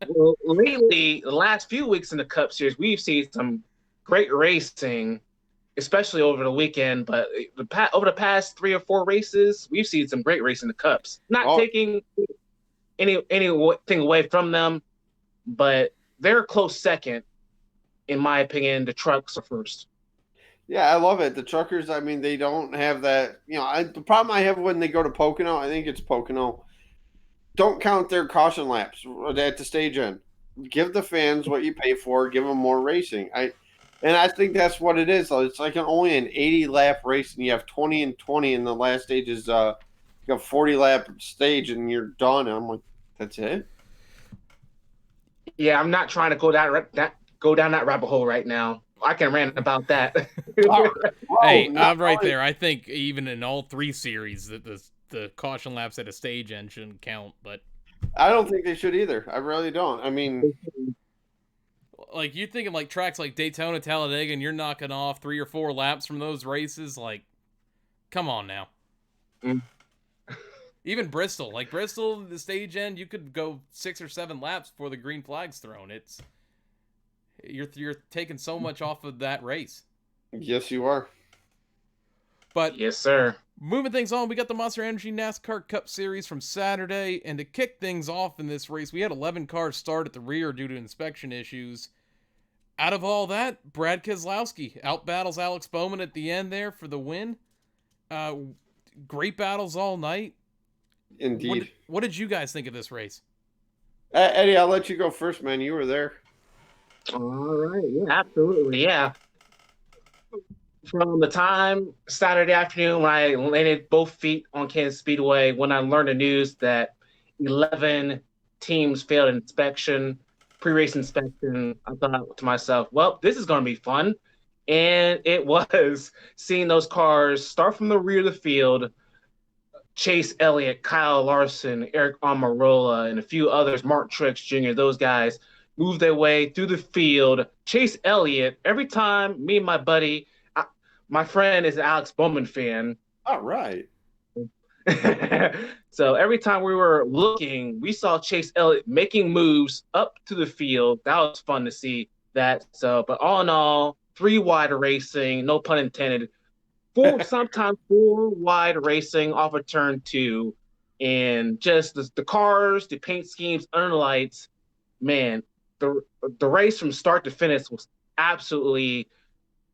Well, lately, the last few weeks in the Cup Series, we've seen some great racing, especially over the weekend. But over the past 3 or 4 races, we've seen some great racing in the Cups. Not taking anything away from them, but they're a close second. In my opinion, the trucks are first. Yeah, I love it. The truckers, I mean, they don't have that. The problem I have when they go to Pocono, I think it's Pocono. Don't count their caution laps at the stage end. Give the fans what you pay for. Give them more racing. I think that's what it is. It's like only an 80-lap race, and you have 20 and 20, and the last stage is a 40-lap stage, and you're done. And I'm like, that's it? Yeah, I'm not trying to go down that rabbit hole right now. I can rant about that. Hey, I'm right there. I think even in all 3 series that the caution laps at a stage end shouldn't count, but I don't think they should either. I really don't. I mean, like you thinking like tracks like Daytona, Talladega, and you're knocking off 3 or 4 laps from those races, like, come on now. Even Bristol, the stage end, you could go 6 or 7 laps before the green flag's thrown. You're taking so much off of that race. Yes, you are. But yes, sir. Moving things on, we got the Monster Energy NASCAR Cup Series from Saturday, and to kick things off in this race, we had 11 cars start at the rear due to inspection issues. Out of all that, Brad Keselowski outbattles Alex Bowman at the end there for the win. Great battles all night. Indeed. What did you guys think of this race? Eddie, I'll let you go first, man. You were there. All right. Yeah, absolutely. Yeah. From the time Saturday afternoon when I landed both feet on Kansas Speedway, when I learned the news that 11 teams failed inspection, pre-race inspection, I thought to myself, well, this is going to be fun. And it was, seeing those cars start from the rear of the field, Chase Elliott, Kyle Larson, Eric Amarola, and a few others, Mark Trix Jr., those guys move their way through the field. Chase Elliott, every time me and my buddy, my friend is an Alex Bowman fan. All right. So every time we were looking, we saw Chase Elliott making moves up to the field. That was fun to see that. So, but all in all, 3 wide racing, no pun intended. Sometimes 4 wide racing off of turn 2, and just the cars, the paint schemes, under the lights. Man, the race from start to finish was absolutely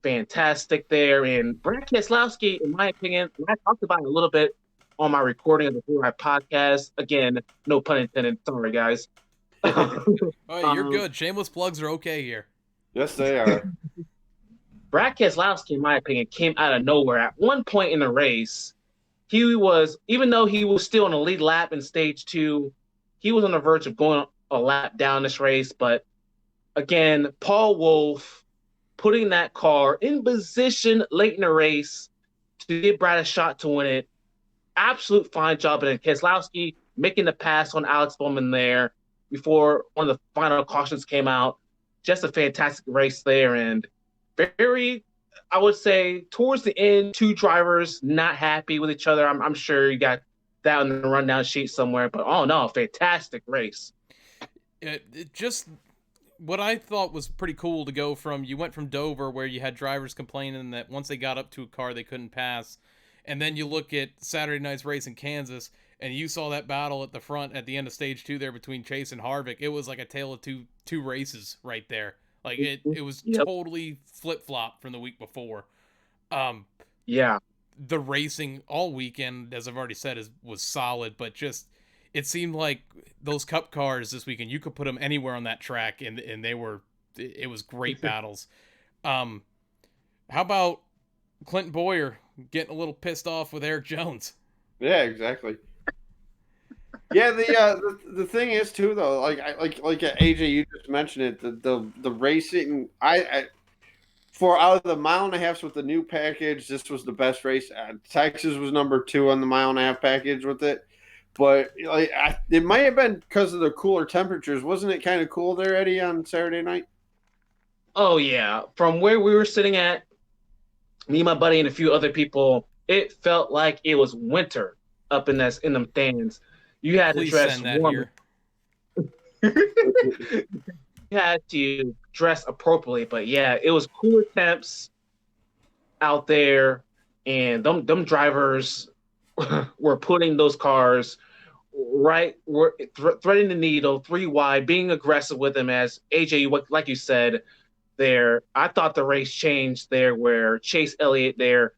fantastic there. And Brad Keselowski, in my opinion, I talked about it a little bit on my recording of the Blue Ride podcast. Again, no pun intended. Sorry, guys. Oh, you're good. Shameless plugs are okay here. Yes, they are. Brad Keselowski, in my opinion, came out of nowhere. At one point in the race, he was, even though he was still on the lead lap in stage 2, he was on the verge of going a lap down this race. But again, Paul Wolfe putting that car in position late in the race to give Brad a shot to win it. Absolute fine job. And Keselowski making the pass on Alex Bowman there before one of the final cautions came out. Just a fantastic race there. And very, I would say, towards the end, 2 drivers not happy with each other. I'm sure you got that on the rundown sheet somewhere. But, oh, no, fantastic race. It just what I thought was pretty cool to go from, you went from Dover where you had drivers complaining that once they got up to a car they couldn't pass, and then you look at Saturday night's race in Kansas and you saw that battle at the front at the end of stage 2 there between Chase and Harvick. It was like a tale of two races right there. Like it was totally flip-flop from the week before. Yeah. The racing all weekend, as I've already said, was solid, but just it seemed like those Cup cars this weekend, you could put them anywhere on that track, and it was great battles. How about Clinton Boyer getting a little pissed off with Eric Jones? Yeah, exactly. Yeah, the thing is too though, like AJ, you just mentioned it, the racing. I for out of the mile and a half with the new package, this was the best race. Texas was number 2 on the mile and a half package with it. But like, it might have been because of the cooler temperatures. Wasn't it kind of cool there, Eddie, on Saturday night? Oh, yeah. From where we were sitting at, me, my buddy, and a few other people, it felt like it was winter up in them stands. You had Please to dress send that warm. here. You had to dress appropriately. But, yeah, it was cooler temps out there, and them drivers were putting those cars right, were threading the needle 3 wide, being aggressive with them. As AJ, like you said there, I thought the race changed there where Chase Elliott there,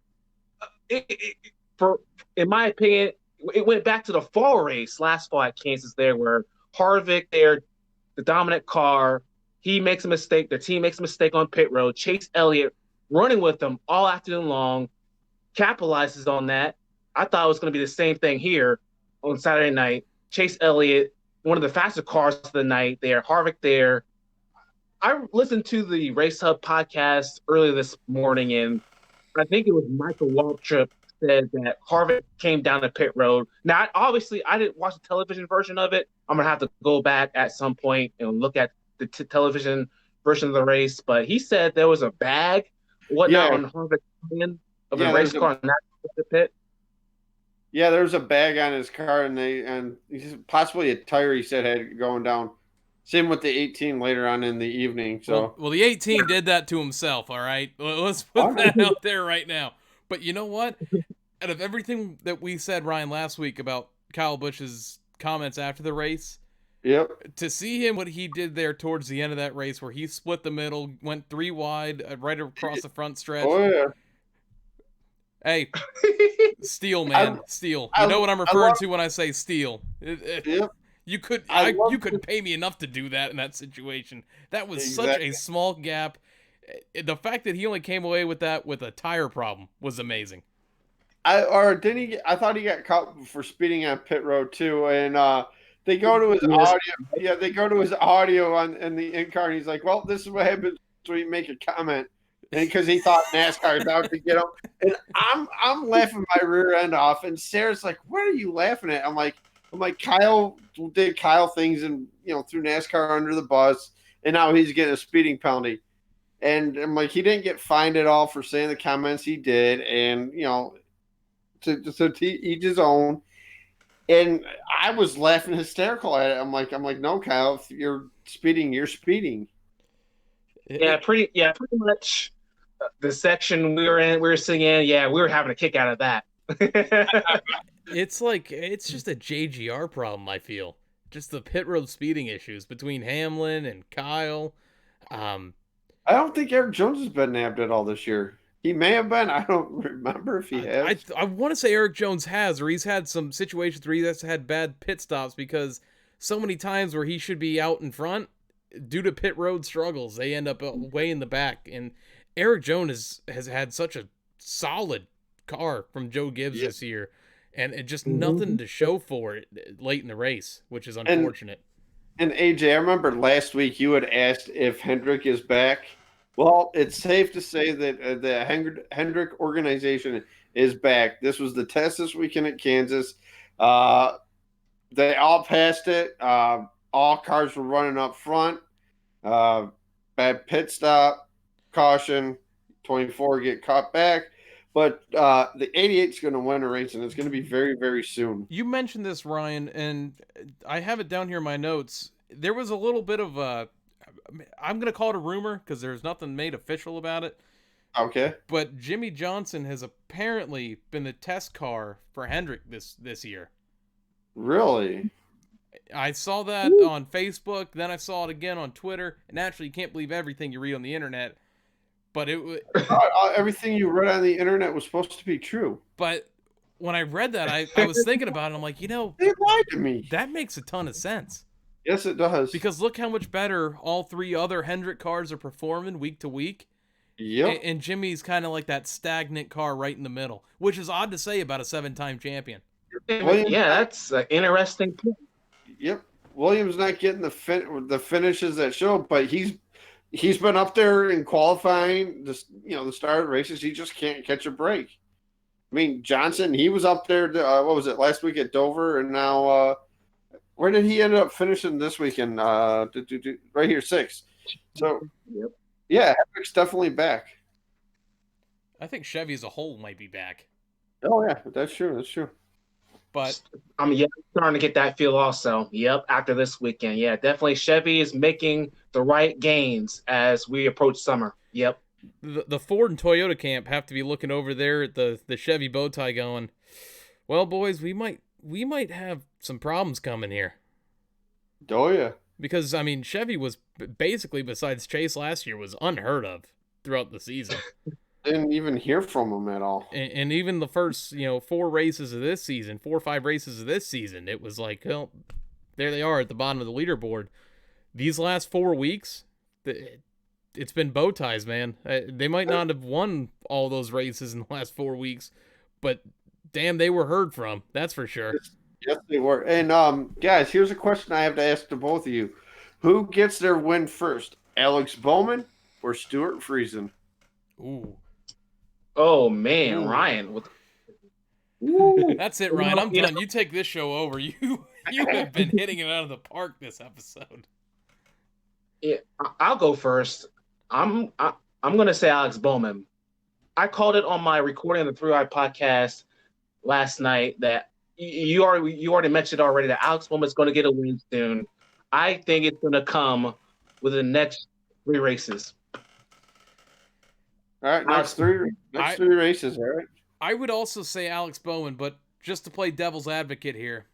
in my opinion, it went back to the fall race last fall at Kansas there where Harvick there, the dominant car, he makes a mistake, the team makes a mistake on pit road, Chase Elliott running with them all afternoon long, capitalizes on that. I thought it was going to be the same thing here on Saturday night. Chase Elliott, one of the fastest cars of the night there. Harvick there. I listened to the Race Hub podcast earlier this morning, and I think it was Michael Waltrip said that Harvick came down the pit road. Now, obviously, I didn't watch the television version of it. I'm going to have to go back at some point and look at the television version of the race. But he said there was a bag, whatnot, on Harvick's of the race car in that pit. Yeah, there was a bag on his car, and possibly a tire. He said had going down. Same with the 18 later on in the evening. So well, the 18 did that to himself. All right, let's put that out there right now. But you know what? Out of everything that we said, Ryan, last week about Kyle Busch's comments after the race, yep, to see him what he did there towards the end of that race, where he split the middle, went 3 wide, right across the front stretch. Oh yeah. Hey, steal, man, steal. You know what I'm referring to when I say steal. Yep. You couldn't pay me enough to do that in that situation. That was such a small gap. The fact that he only came away with that with a tire problem was amazing. I thought he got caught for speeding on pit road too, and they go to his audio. Yeah, they go to his audio in the in car, and he's like, "Well, this is what happens when you make a comment." and because he thought NASCAR's out to get him. And I'm laughing my rear end off, and Sarah's like, "What are you laughing at?" I'm like, Kyle did Kyle things and threw NASCAR under the bus, and now he's getting a speeding penalty. And I'm like, he didn't get fined at all for saying the comments he did, and to each his own. And I was laughing hysterical at it. I'm like, no, Kyle, if you're speeding, you're speeding. Yeah, pretty much. The section we were sitting in, yeah, we were having a kick out of that. It's just a JGR problem, I feel. Just the pit road speeding issues between Hamlin and Kyle. I don't think Eric Jones has been nabbed at all this year. He may have been. I don't remember if he has. I want to say Eric Jones has, or he's had some situations where he's had bad pit stops because so many times where he should be out in front, due to pit road struggles, they end up way in the back. And Eric Jones has had such a solid car from Joe Gibbs this year, and it just nothing to show for it late in the race, which is unfortunate. And AJ, I remember last week you had asked if Hendrick is back. Well, it's safe to say that the Hendrick organization is back. This was the test this weekend at Kansas. They all passed it. All cars were running up front. Bad pit stop, caution, 24 get caught back. But the 88 is going to win a race, and it's going to be very, very soon. You mentioned this, Ryan, and I have it down here in my notes. There was a little bit of a, I'm going to call it a rumor because there's nothing made official about it. Okay. But Jimmy Johnson has apparently been the test car for Hendrick this year. Really? I saw that on Facebook, then I saw it again on Twitter, and naturally you can't believe everything you read on the internet. But everything you read on the internet was supposed to be true. But when I read that, I was thinking about it. I'm like, they lied to me. That makes a ton of sense. Yes, it does. Because look how much better all three other Hendrick cars are performing week to week. Yep. And Jimmy's kind of like that stagnant car right in the middle, which is odd to say about a 7-time champion. Yeah, that's an interesting point. Yep. Williams not getting the finishes that show, but he's been up there in qualifying, the start races. He just can't catch a break. I mean, Johnson, he was up there, what was it, last week at Dover, and now where did he end up finishing this weekend? Right here, 6th. So, yep. Yeah, Hendrick's definitely back. I think Chevy as a whole might be back. Oh, yeah, that's true. But I'm starting to get that feel also. Yep, after this weekend. Yeah, definitely Chevy is making the right gains as we approach summer. Yep. The Ford and Toyota camp have to be looking over there at the Chevy bow tie going, well, boys, we might have some problems coming here. Oh, yeah. Because, I mean, Chevy was basically, besides Chase last year, was unheard of throughout the season. Didn't even hear from him at all. And even the first, 4 or 5 races of this season, it was like, well, there they are at the bottom of the leaderboard. These last 4 weeks, it's been bow ties, man. They might not have won all those races in the last 4 weeks, but damn, they were heard from. That's for sure. Yes, they were. And guys, here's a question I have to ask to both of you: who gets their win first, Alex Bowman or Stuart Friesen? Ooh. Oh man, Ryan. That's it, Ryan. I'm done. You take this show over. You have been hitting it out of the park this episode. Yeah, I'll go first. I'm gonna say Alex Bowman. I called it on my recording of the 3 Eye podcast last night that you already mentioned already that Alex Bowman is going to get a win soon. I think it's going to come within the next 3 races. All right, next three races, all right? I would also say Alex Bowman, but just to play devil's advocate here.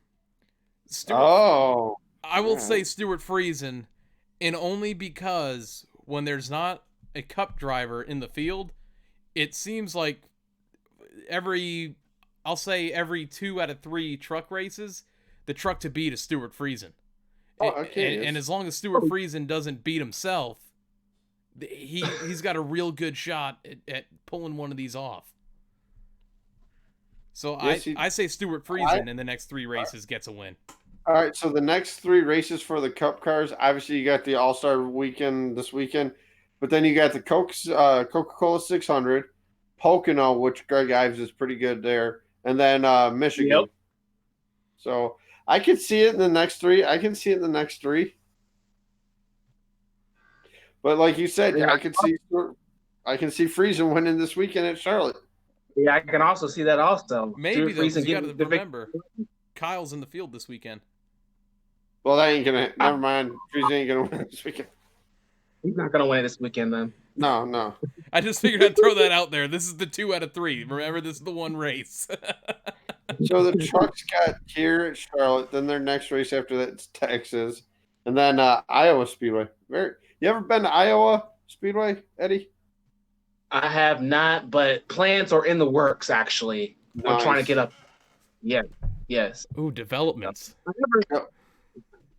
I will say Stuart Friesen, and only because when there's not a cup driver in the field, it seems like every 2 out of 3 truck races, the truck to beat is Stuart Friesen. Oh, okay. And as long as Stuart Friesen doesn't beat himself, he's got a real good shot at pulling one of these off. So yes, I say Stuart Friesen in the next 3 races gets a win. All right, so the next 3 races for the Cup cars, obviously you got the All-Star weekend this weekend. but then you got the Coca-Cola 600, Pocono, which Greg Ives is pretty good there, and then Michigan. Yep. So I could see it in the next three. But like you said, Yeah. I can see Friesen winning this weekend at Charlotte. Yeah, I can also see that also. Maybe though, Friesen 'cause you got to getting the big- remember, Kyle's in the field this weekend. Well, that ain't gonna. Never mind. Friesen ain't gonna win this weekend. He's not gonna win it this weekend then. No. I just figured I'd throw that out there. This is the 2 out of 3. Remember, this is the one race. So the trucks got here at Charlotte. Then their next race after that is Texas, and then Iowa Speedway. You ever been to Iowa Speedway, Eddie? I have not, but plans are in the works. Actually, we're trying to get up. Yeah, yes. Ooh, developments.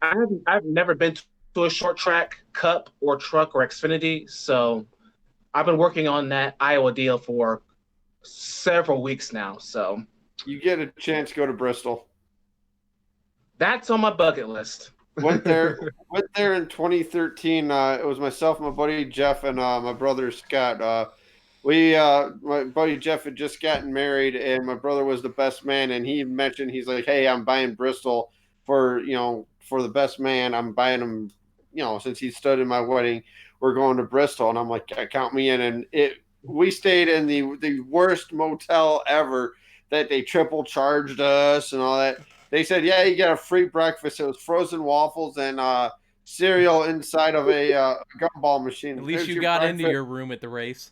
I've never been to a short track cup or truck or Xfinity, so I've been working on that Iowa deal for several weeks now. So You get a chance to go to Bristol. that's on my bucket list. Went there in 2013. It was myself, my buddy Jeff, and my brother Scott. My buddy Jeff had just gotten married, and my brother was the best man. And he mentioned, he's like, "Hey, I'm buying Bristol for the best man. I'm buying him, since he stood in my wedding. We're going to Bristol." And I'm like, "Count me in." And we stayed in the worst motel ever. That they triple charged us and all that. They said, "Yeah, you get a free breakfast." It was frozen waffles and cereal inside of a gumball machine. At least There's you your got breakfast. into your room at the race.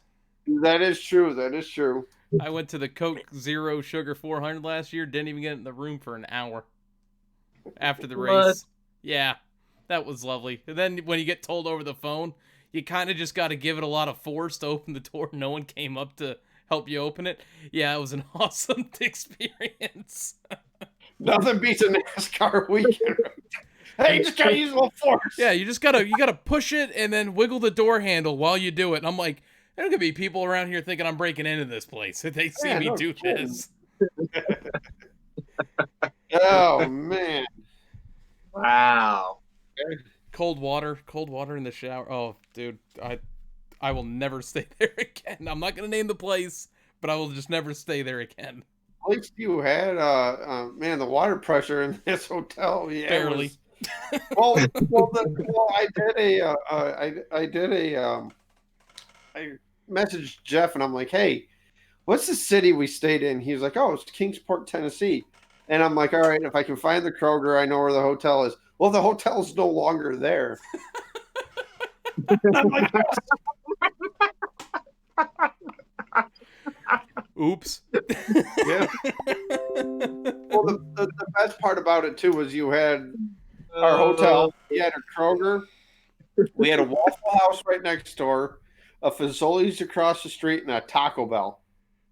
That is true. I went to the Coke Zero Sugar 400 last year. Didn't even get in the room for an hour after the race. What? Yeah, that was lovely. And then when you get told over the phone, you kind of just got to give it a lot of force to open the door. No one came up to help you open it. Yeah, it was an awesome experience. Nothing beats a NASCAR weekend. Hey, you just gotta use a little force. Yeah, you gotta push it and then wiggle the door handle while you do it. And I'm like, there's gonna be people around here thinking I'm breaking into this place if they see me do this. Oh man! Wow. Cold water in the shower. Oh, dude, I will never stay there again. I'm not gonna name the place, but I will just never stay there again. At least you had, man, the water pressure in this hotel. Yeah, Barely. I messaged Jeff and I'm like, "Hey, what's the city we stayed in?" He was like, "Oh, it's Kingsport, Tennessee." And I'm like, "All right, if I can find the Kroger, I know where the hotel is." Well, the hotel's no longer there. I'm like, Oops. yeah. Well, the best part about it too was you had our hotel, you had a Kroger, we had a Waffle House right next door, a Fazoli's across the street, and a Taco Bell.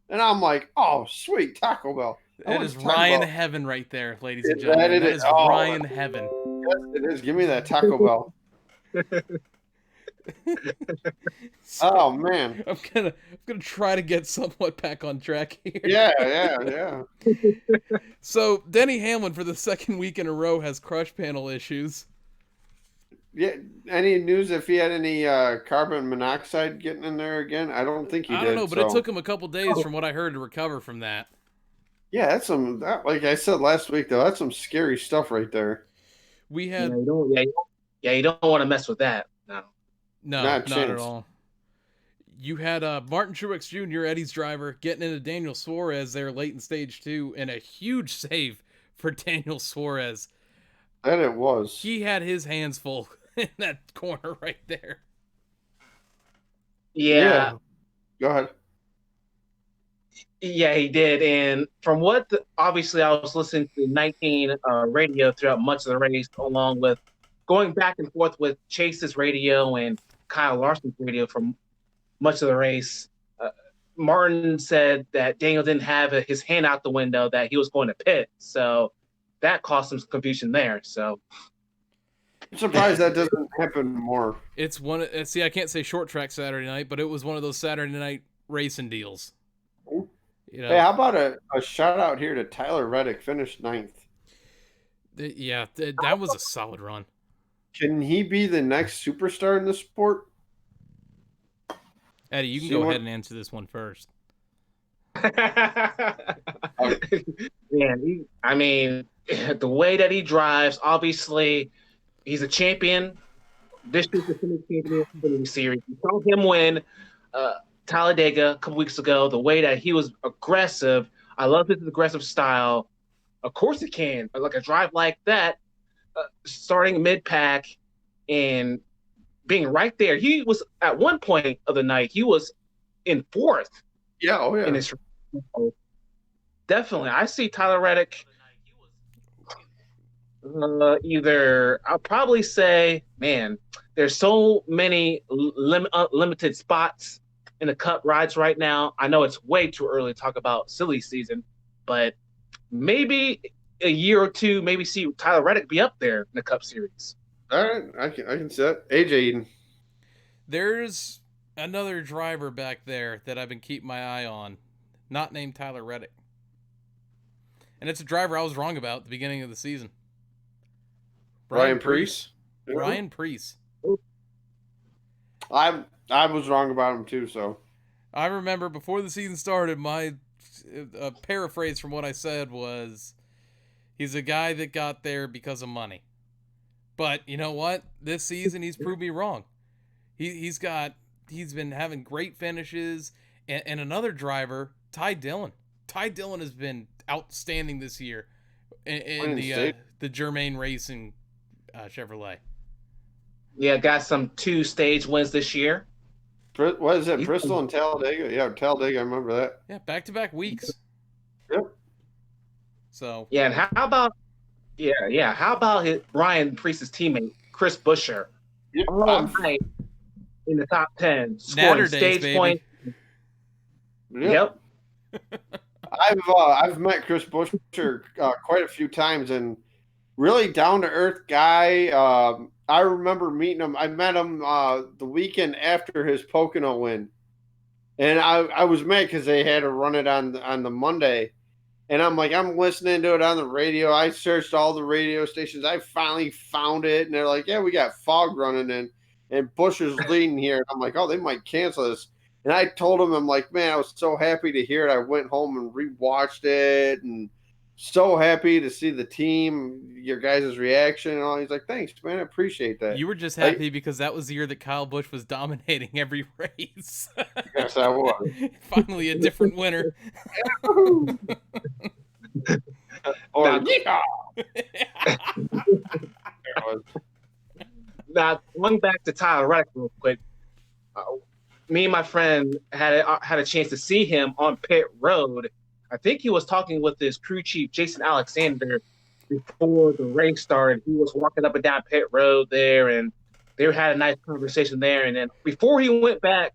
And I'm like, "Oh, sweet, Taco Bell." That is Ryan heaven right there, ladies and Yeah, gentlemen. that That is- is oh, Ryan heaven. Yes, it is. Give me that Taco Bell. Oh man. I'm gonna try to get somewhat back on track here. Yeah. So Denny Hamlin for the second week in a row has crush panel issues. Yeah. Any news if he had any carbon monoxide getting in there again? I don't think he did. I don't know, but it so. took him a couple days from what I heard to recover from that. Yeah, like I said last week though, that's some scary stuff right there. We Yeah, had you don't want to mess with that. No. no, Not a not at chance. all. You had Martin Truex Jr., Eddie's driver, getting into Daniel Suarez there late in stage 2, and a huge save for Daniel Suarez. That it was. He had his hands full in that corner right there. Yeah. Go ahead. Yeah, he did. And from obviously I was listening to 19 radio throughout much of the race, along with going back and forth with Chase's radio and Kyle Larson's radio from much of the race. Martin said that Daniel didn't have his hand out the window, that he was going to pit. So that caused some confusion there. So I'm surprised that doesn't happen more. It's see, I can't say short track Saturday night, but it was one of those Saturday night racing deals. You know, Hey, how about a shout out here to Tyler Reddick, finished 9th. That was a solid run. Can he be the next superstar in the sport? Eddie, you can See go what- ahead and answer this one first. Man, I mean, the way that he drives, obviously, he's a champion. This is the champion Xfinity series. You saw him win Talladega a couple weeks ago. The way that he was aggressive, I love his aggressive style. Of course, he can. Like a drive like that, starting mid pack and being right there. He was at one point of the night. He was in fourth. Yeah, oh yeah. In his definitely, I see Tyler Reddick. Either I'll probably say, man, there's so many limited spots in the Cup rides right now. I know it's way too early to talk about silly season, but maybe a year or two, maybe see Tyler Reddick be up there in the Cup Series. All right, I can see that. AJ Eden. There's another driver back there that I've been keeping my eye on, not named Tyler Reddick. And it's a driver I was wrong about at the beginning of the season. Ryan Preece. Ryan Preece. I was wrong about him too, so. I remember before the season started, my paraphrase from what I said was, he's a guy that got there because of money. But you know what? This season, he's proved me wrong. He's been having great finishes. And another driver, Ty Dillon. Ty Dillon has been outstanding this year in the Germain Racing Chevrolet. Yeah, got some 2 stage wins this year. What is it? Bristol and Talladega? Yeah, Talladega, I remember that. Yeah, back-to-back weeks. Yep. So. Yeah, and how about Ryan Preece's teammate, Chris Buescher? Yep. All night in the top 10, scoring stage points. Yep. I've met Chris Buescher quite a few times, and really down to earth guy. I remember meeting him. I met him the weekend after his Pocono win, and I was mad because they had to run it on the Monday, and I'm listening to it on the radio. I searched all the radio stations. I finally found it, and they're like, "Yeah, we got fog running in, and Buescher's leading here." And I'm like, "Oh, they might cancel this." And I told him, I'm like, man, I was so happy to hear it. I went home and rewatched it, and so happy to see the team, your guys' reaction and all. He's like, thanks, man. I appreciate that. You were just happy because that was the year that Kyle Busch was dominating every race. Yes, I was. Finally, a different winner. Or, Now, going back to Tyler Reddick real quick, me and my friend had a chance to see him on pit road. I think he was talking with his crew chief, Jason Alexander, before the race started. He was walking up and down pit road there, and they had a nice conversation there. And then before he went back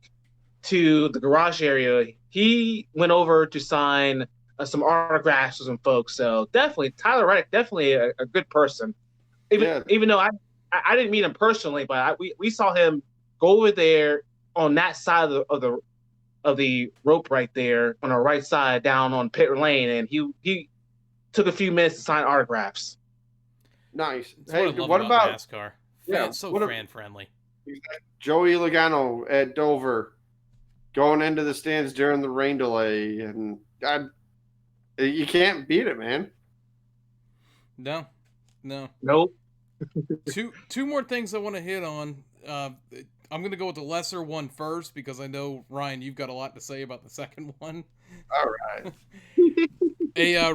to the garage area, he went over to sign some autographs with some folks. So definitely, Tyler Reddick, definitely a good person. Even though I didn't meet him personally, but we saw him go over there on that side of the rope right there on our right side down on pit lane, and he took a few minutes to sign autographs. Nice. That's Hey, what about NASCAR? Yeah, So fan friendly. Joey Logano at Dover going into the stands during the rain delay, and you can't beat it, man. No. Nope. Two more things I want to hit on. I'm going to go with the lesser one first because I know, Ryan, you've got a lot to say about the second one. All right.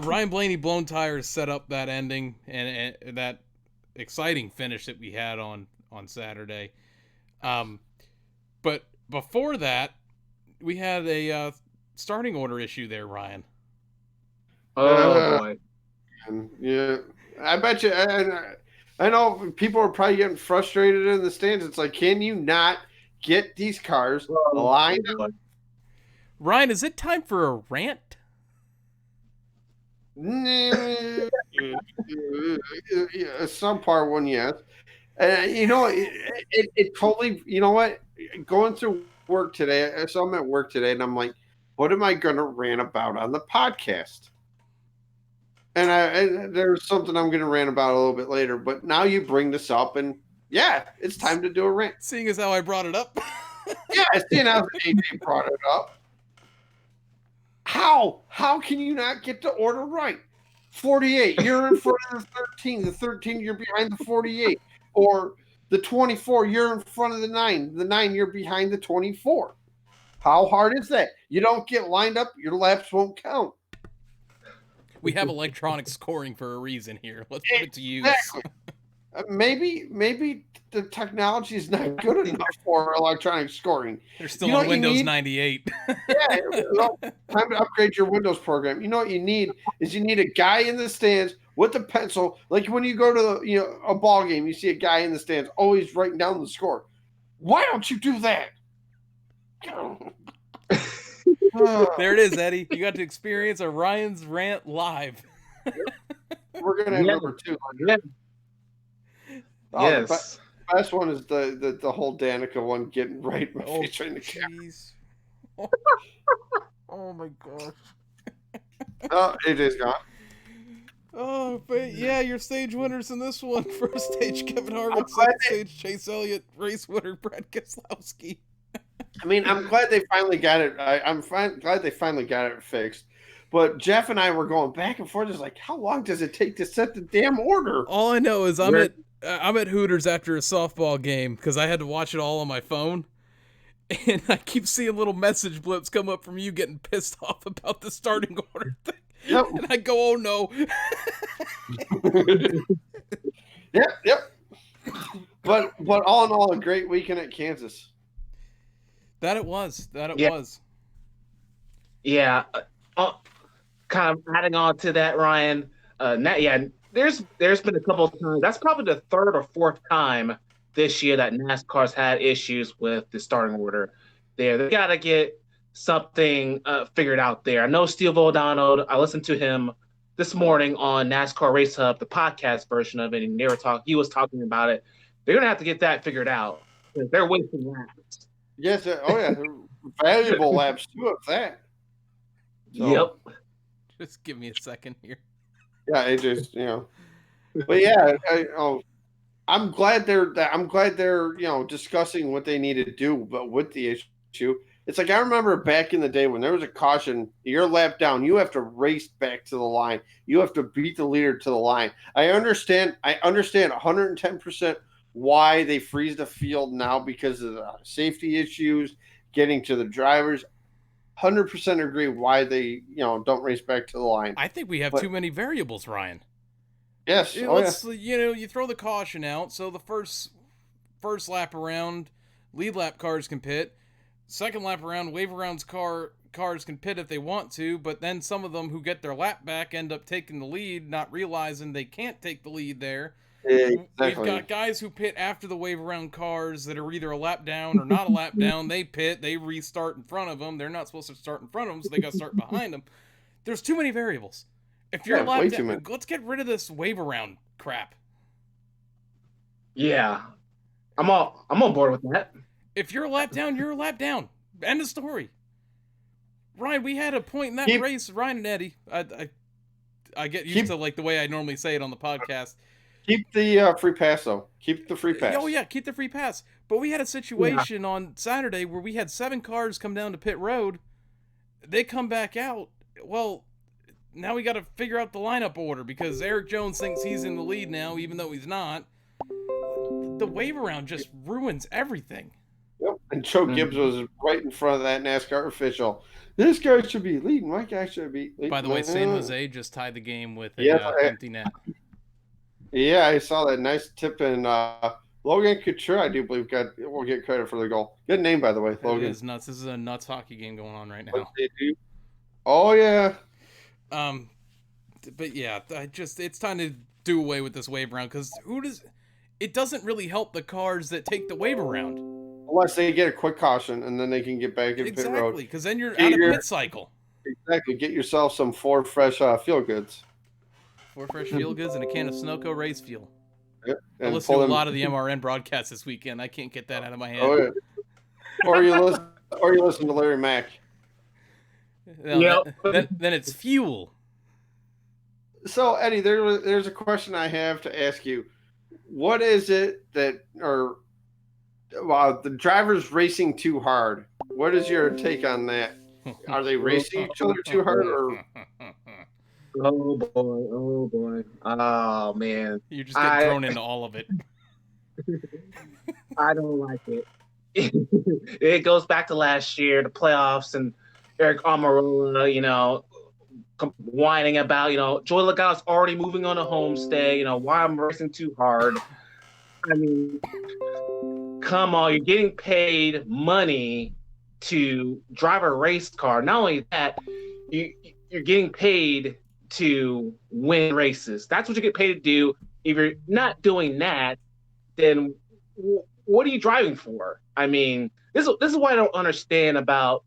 Ryan Blaney blown tires set up that ending and that exciting finish that we had on Saturday. But before that, we had a starting order issue there, Ryan. Oh, boy. Yeah. I bet you... I know people are probably getting frustrated in the stands. It's like, can you not get these cars lined up? Ryan, is it time for a rant? Some part one, yes. It totally, you know what? Going through work today, so I'm at work today, and I'm like, what am I going to rant about on the podcast? And there's something I'm going to rant about a little bit later, but now you bring this up, and yeah, it's time to do a rant. Seeing as how I brought it up. Yeah, I see now that AJ brought it up. How can you not get the order right? 48, you're in front of the 13. The 13, you're behind the 48. Or the 24, you're in front of the 9. The 9, you're behind the 24. How hard is that? You don't get lined up, your laps won't count. We have electronic scoring for a reason here. Let's put it to use. Exactly. Maybe the technology is not good enough for electronic scoring. They're still on Windows 98. Yeah, well, time to upgrade your Windows program. You know what you need is you need a guy in the stands with a pencil. Like when you go to a ball game, you see a guy in the stands always writing down the score. Why don't you do that? There it is, Eddie. You got to experience a Ryan's rant live. We're gonna have number 2. Yeah. Oh, Yes. the best one is the whole Danica one getting right featuring the camera. Jeez. Oh my gosh. Oh, it is gone. Oh, but yeah, your stage winners in this one. First stage, Kevin Harvick. Second stage, Chase Elliott. Race winner, Brad Keselowski. I mean, I'm glad they finally got it. I'm glad they finally got it fixed. But Jeff and I were going back and forth. It's like, how long does it take to set the damn order? All I know is I'm at Hooters after a softball game because I had to watch it all on my phone. And I keep seeing little message blips come up from you getting pissed off about the starting order thing. Yep. And I go, oh no. Yep. But all in all, a great weekend at Kansas. That it was. Yeah. Kind of adding on to that, Ryan. There's been a couple of times. That's probably the third or fourth time this year that NASCAR's had issues with the starting order. They got to get something figured out there. I know Steve O'Donnell. I listened to him this morning on NASCAR Race Hub, the podcast version of it, and he was talking about it. They're gonna have to get that figured out. They're wasting laps. Yes. Oh yeah. They're valuable laps too of that. So, Yep. Just give me a second here. Yeah, it just But yeah, I'm glad they're discussing what they need to do, but with the issue, it's like I remember back in the day when there was a caution, you're lap down, you have to race back to the line, you have to beat the leader to the line. I understand 110% why they freeze the field now because of the safety issues, getting to the drivers. 100% agree why they don't race back to the line. I think we have too many variables, Ryan. Yes. You throw the caution out, so the first lap around, lead lap cars can pit. Second lap around, wave arounds cars can pit if they want to, but then some of them who get their lap back end up taking the lead, not realizing they can't take the lead there. Exactly. We've got guys who pit after the wave around cars that are either a lap down or not a lap down. They pit, they restart in front of them. They're not supposed to start in front of them, so they got to start behind them. There's too many variables. If you're a lap down, let's get rid of this wave around crap. Yeah, I'm on board with that. If you're a lap down, you're a lap down. End of story. Ryan, we had a point in that race. Ryan and Eddie, I get used to like the way I normally say it on the podcast. Keep the free pass, though. Keep the free pass. Oh, yeah, keep the free pass. But we had a situation on Saturday where we had 7 cars come down to pit road. They come back out. Well, now we got to figure out the lineup order because Eric Jones thinks he's in the lead now, even though he's not. The wave around just ruins everything. Yep. And Joe Gibbs was right in front of that NASCAR official. This guy should be leading. My guy should be leading. By the way, San Jose just tied the game with an empty net. Yeah, I saw that nice tip, and Logan Couture, I do believe, will get credit for the goal. Good name, by the way, Logan. It is nuts. This is a nuts hockey game going on right now. Oh yeah. But yeah, it's time to do away with this wave around because it doesn't really help the cars that take the wave around. Unless they get a quick caution and then they can get back in pit road. Exactly, because then you're out of pit cycle. Exactly. Get yourself some 4 fresh feel goods. 4 fresh feel goods and a can of Sunoco race fuel. Yep. I listened to a lot of the MRN broadcasts this weekend. I can't get that out of my head. Oh, yeah. Or you listen to Larry Mack. No, then it's fuel. So Eddie, there's a question I have to ask you. What is it that the drivers racing too hard. What is your take on that? Are they racing each other too hard, or Oh boy, oh boy, oh man, You just get thrown into all of it. I don't like it. It goes back to last year, the playoffs, and Eric Almirola, whining about, Joey Logano's already moving on a homestay, why I'm racing too hard. I mean, come on, you're getting paid money to drive a race car. Not only that, you're getting paid to win races. That's what you get paid to do. If you're not doing that, then what are you driving for? I mean, this is what I don't understand about.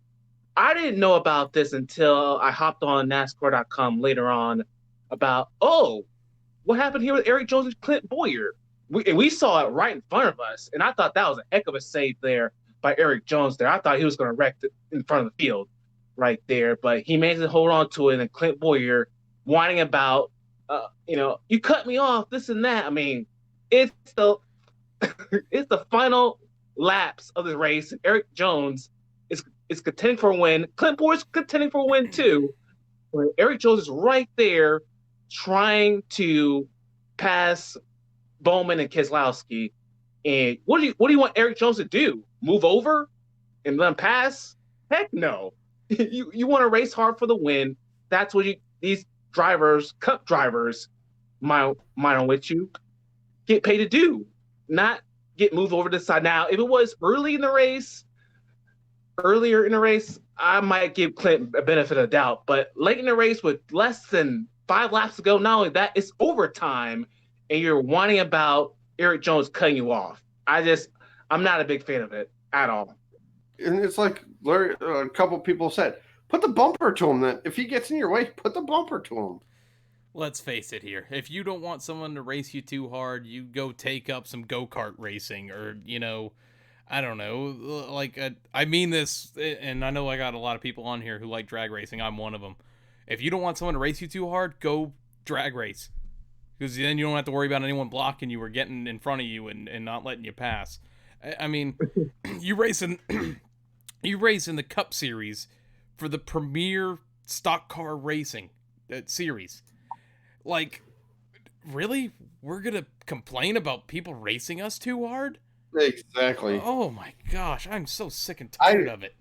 I didn't know about this until I hopped on NASCAR.com later on about, what happened here with Eric Jones and Clint Boyer? We saw it right in front of us, and I thought that was a heck of a save there by Eric Jones there. I thought he was going to wreck in front of the field right there, but he managed to hold on to it, and Clint Boyer whining about, you cut me off, this and that. I mean, it's the it's the final laps of the race. Eric Jones is contending for a win. Clint Boyer's contending for a win too. But Eric Jones is right there trying to pass Bowman and Keselowski. And what do you want Eric Jones to do? Move over and let him pass? Heck no. You want to race hard for the win. That's what these drivers, cup drivers, mine on with you, get paid to do. Not get moved over to the side. Now, if it was earlier in the race, I might give Clint a benefit of the doubt. But late in the race with less than 5 laps to go, not only that, it's overtime, and you're whining about Eric Jones cutting you off. I'm not a big fan of it at all. And it's like a couple people said, put the bumper to him then. If he gets in your way, put the bumper to him. Let's face it here. If you don't want someone to race you too hard, you go take up some go-kart racing or, I don't know. Like, I mean this, and I know I got a lot of people on here who like drag racing. I'm one of them. If you don't want someone to race you too hard, go drag race. Because then you don't have to worry about anyone blocking you or getting in front of you and not letting you pass. I mean, you race in the Cup Series for the premier stock car racing series. Like, really? We're going to complain about people racing us too hard? Exactly. Oh my gosh, I'm so sick and tired of it.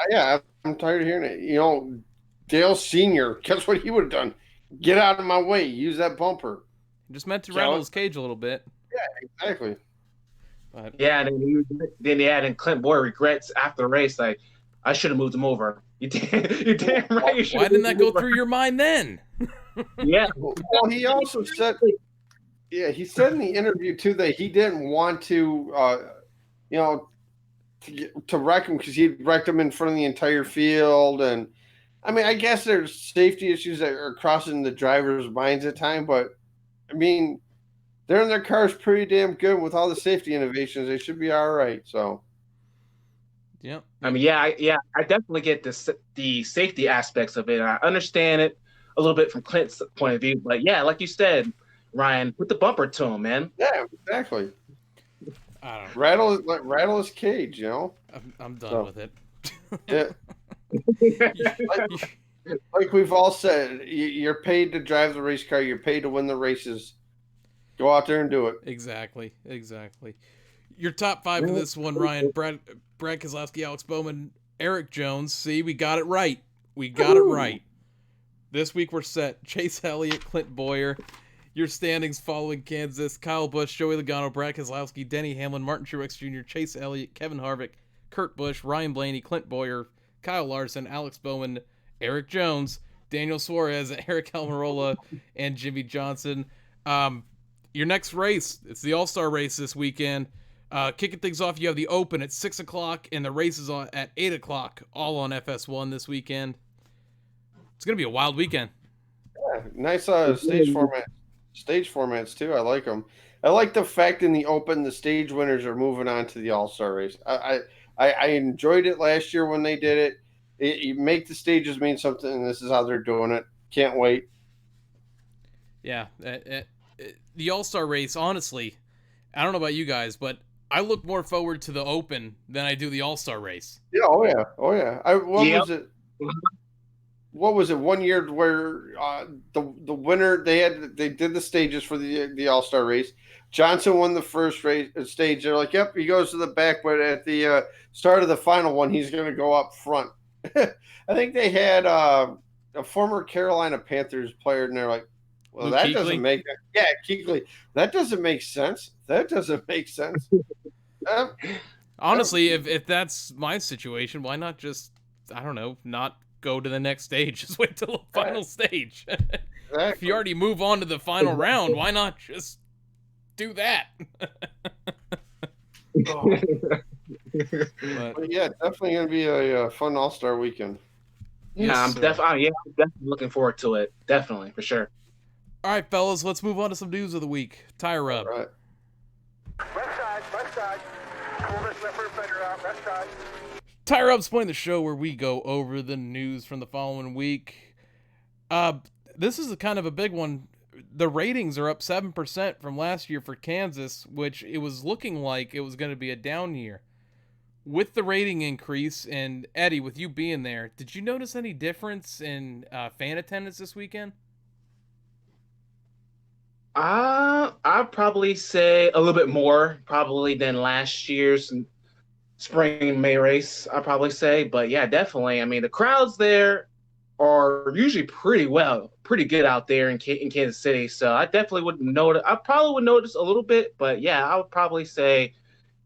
Yeah, I'm tired of hearing it. Dale Sr., guess what he would have done? Get out of my way. Use that bumper. Just meant to rattle his cage a little bit. Yeah, exactly. But, yeah, and then Clint Boyer regrets after the race, like, I should have moved him over. You damn right. Why didn't that go through your mind then? Yeah. Well, he also said, he said in the interview too that he didn't want to, to wreck him because he'd wrecked him in front of the entire field. And I mean, I guess there's safety issues that are crossing the drivers' minds at times, but I mean, they're in their cars pretty damn good with all the safety innovations. They should be all right. So. Yeah. I mean, I definitely get the safety aspects of it. I understand it a little bit from Clint's point of view, but yeah, like you said, Ryan, put the bumper to him, man. Yeah, exactly. I don't know. Rattle his cage, I'm done with it. Yeah. like we've all said, you're paid to drive the race car. You're paid to win the races. Go out there and do it. Exactly. Your top 5 in this one, Ryan: Brad Keselowski, Alex Bowman, Eric Jones. See, we got it right. This week we're set. Chase Elliott, Clint Boyer. Your standings following Kansas: Kyle Busch, Joey Logano, Brad Keselowski, Denny Hamlin, Martin Truex Jr., Chase Elliott, Kevin Harvick, Kurt Busch, Ryan Blaney, Clint Boyer, Kyle Larson, Alex Bowman, Eric Jones, Daniel Suarez, Eric Almirola, and Jimmy Johnson. Your next race, it's the All-Star race this weekend. Kicking things off, you have the Open at 6 o'clock, and the race is on at 8 o'clock, all on FS1 this weekend. It's going to be a wild weekend. Yeah, nice stage format. Stage formats, too. I like them. I like the fact in the Open, the stage winners are moving on to the All-Star race. I enjoyed it last year when they did it. You make the stages mean something, and this is how they're doing it. Can't wait. Yeah. The All-Star race, honestly, I don't know about you guys, but I look more forward to the Open than I do the All-Star race. Yeah, oh yeah. What Yep. was it? What was it? One year where the winner they did the stages for the All Star race. Johnson won the first race stage. They're like, yep, he goes to the back, but at the start of the final one, he's going to go up front. I think they had a former Carolina Panthers player, and they're like, well, Luke that Kuechly? doesn't make Kuechly. That doesn't make sense. That doesn't make sense. Honestly, if that's my situation, why not just, I don't know, not go to the next stage? Just wait till the final stage. If you already move on to the final round, why not just do that? But yeah, definitely going to be a fun All-Star weekend. Yeah, I'm definitely looking forward to it. Definitely, for sure. All right, fellas, let's move on to some news of the week. Tire rub. All right. Left side. Pull this left rear fender out, left side. Tire Rub's playing the show where we go over the news from the following week. This is a kind of a big one. The ratings are up 7% from last year for Kansas, which it was looking like it was going to be a down year. With the rating increase, and Eddie, with you being there, did you notice any difference in fan attendance this weekend? I'd probably say a little bit more probably than last year's spring May race. I'd probably say, but yeah, definitely. I mean, the crowds there are usually pretty good out there in Kansas City. So I definitely would notice. I probably would notice a little bit, but yeah, I would probably say,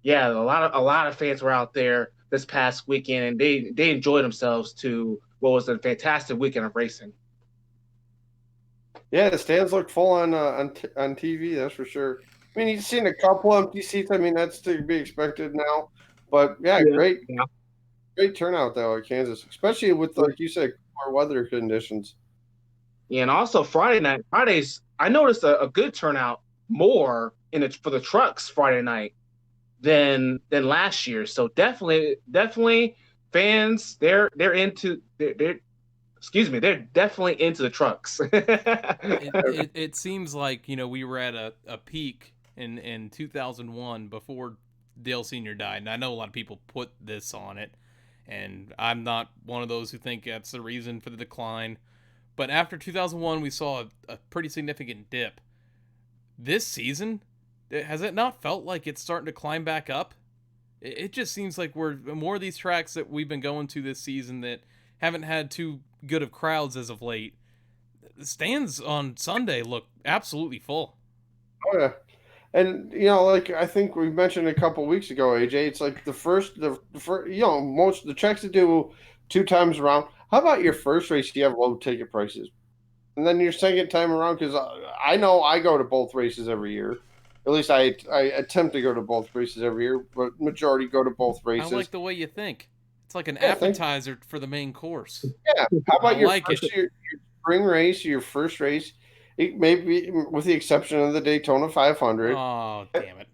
yeah, a lot of fans were out there this past weekend, and they enjoyed themselves to what was a fantastic weekend of racing. Yeah, the stands look full on TV. That's for sure. I mean, you've seen a couple empty seats. I mean, that's to be expected now. But yeah, great turnout though at Kansas, especially with, like you said, poor weather conditions. Yeah, and also Fridays, I noticed a good turnout more for the trucks Friday night than last year. So definitely fans they're definitely into the trucks. It seems like, we were at a peak in 2001 before Dale Sr. died. And I know a lot of people put this on it, and I'm not one of those who think that's the reason for the decline. But after 2001, we saw a pretty significant dip. This season, has it not felt like it's starting to climb back up? It just seems like we're more of these tracks that we've been going to this season that haven't had too good of crowds as of late. The stands on Sunday look absolutely full. Oh yeah, and like I think we mentioned a couple weeks ago, AJ. It's like the first, most of the tracks that do 2 times around. How about your first race? You have low ticket prices, and then your second time around, because I know I go to both races every year. At least I attempt to go to both races every year, but majority go to both races. I like the way you think. It's like an appetizer for the main course. Yeah. How about your spring race, your first race? It may be, with the exception of the Daytona 500. Oh, damn it!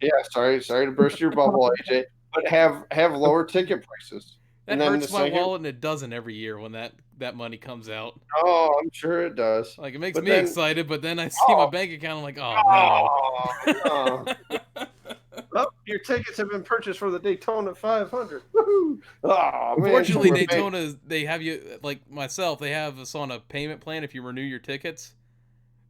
Yeah, sorry to burst your bubble, AJ. But have lower ticket prices. That hurts my wallet, and it doesn't every year when that money comes out. Oh, I'm sure it does. Like, it makes me excited, but then I see my bank account, I'm like, oh no. Oh, your tickets have been purchased for the Daytona 500. Woohoo! Oh, unfortunately, Daytona, they have you, like myself, they have us on a payment plan if you renew your tickets.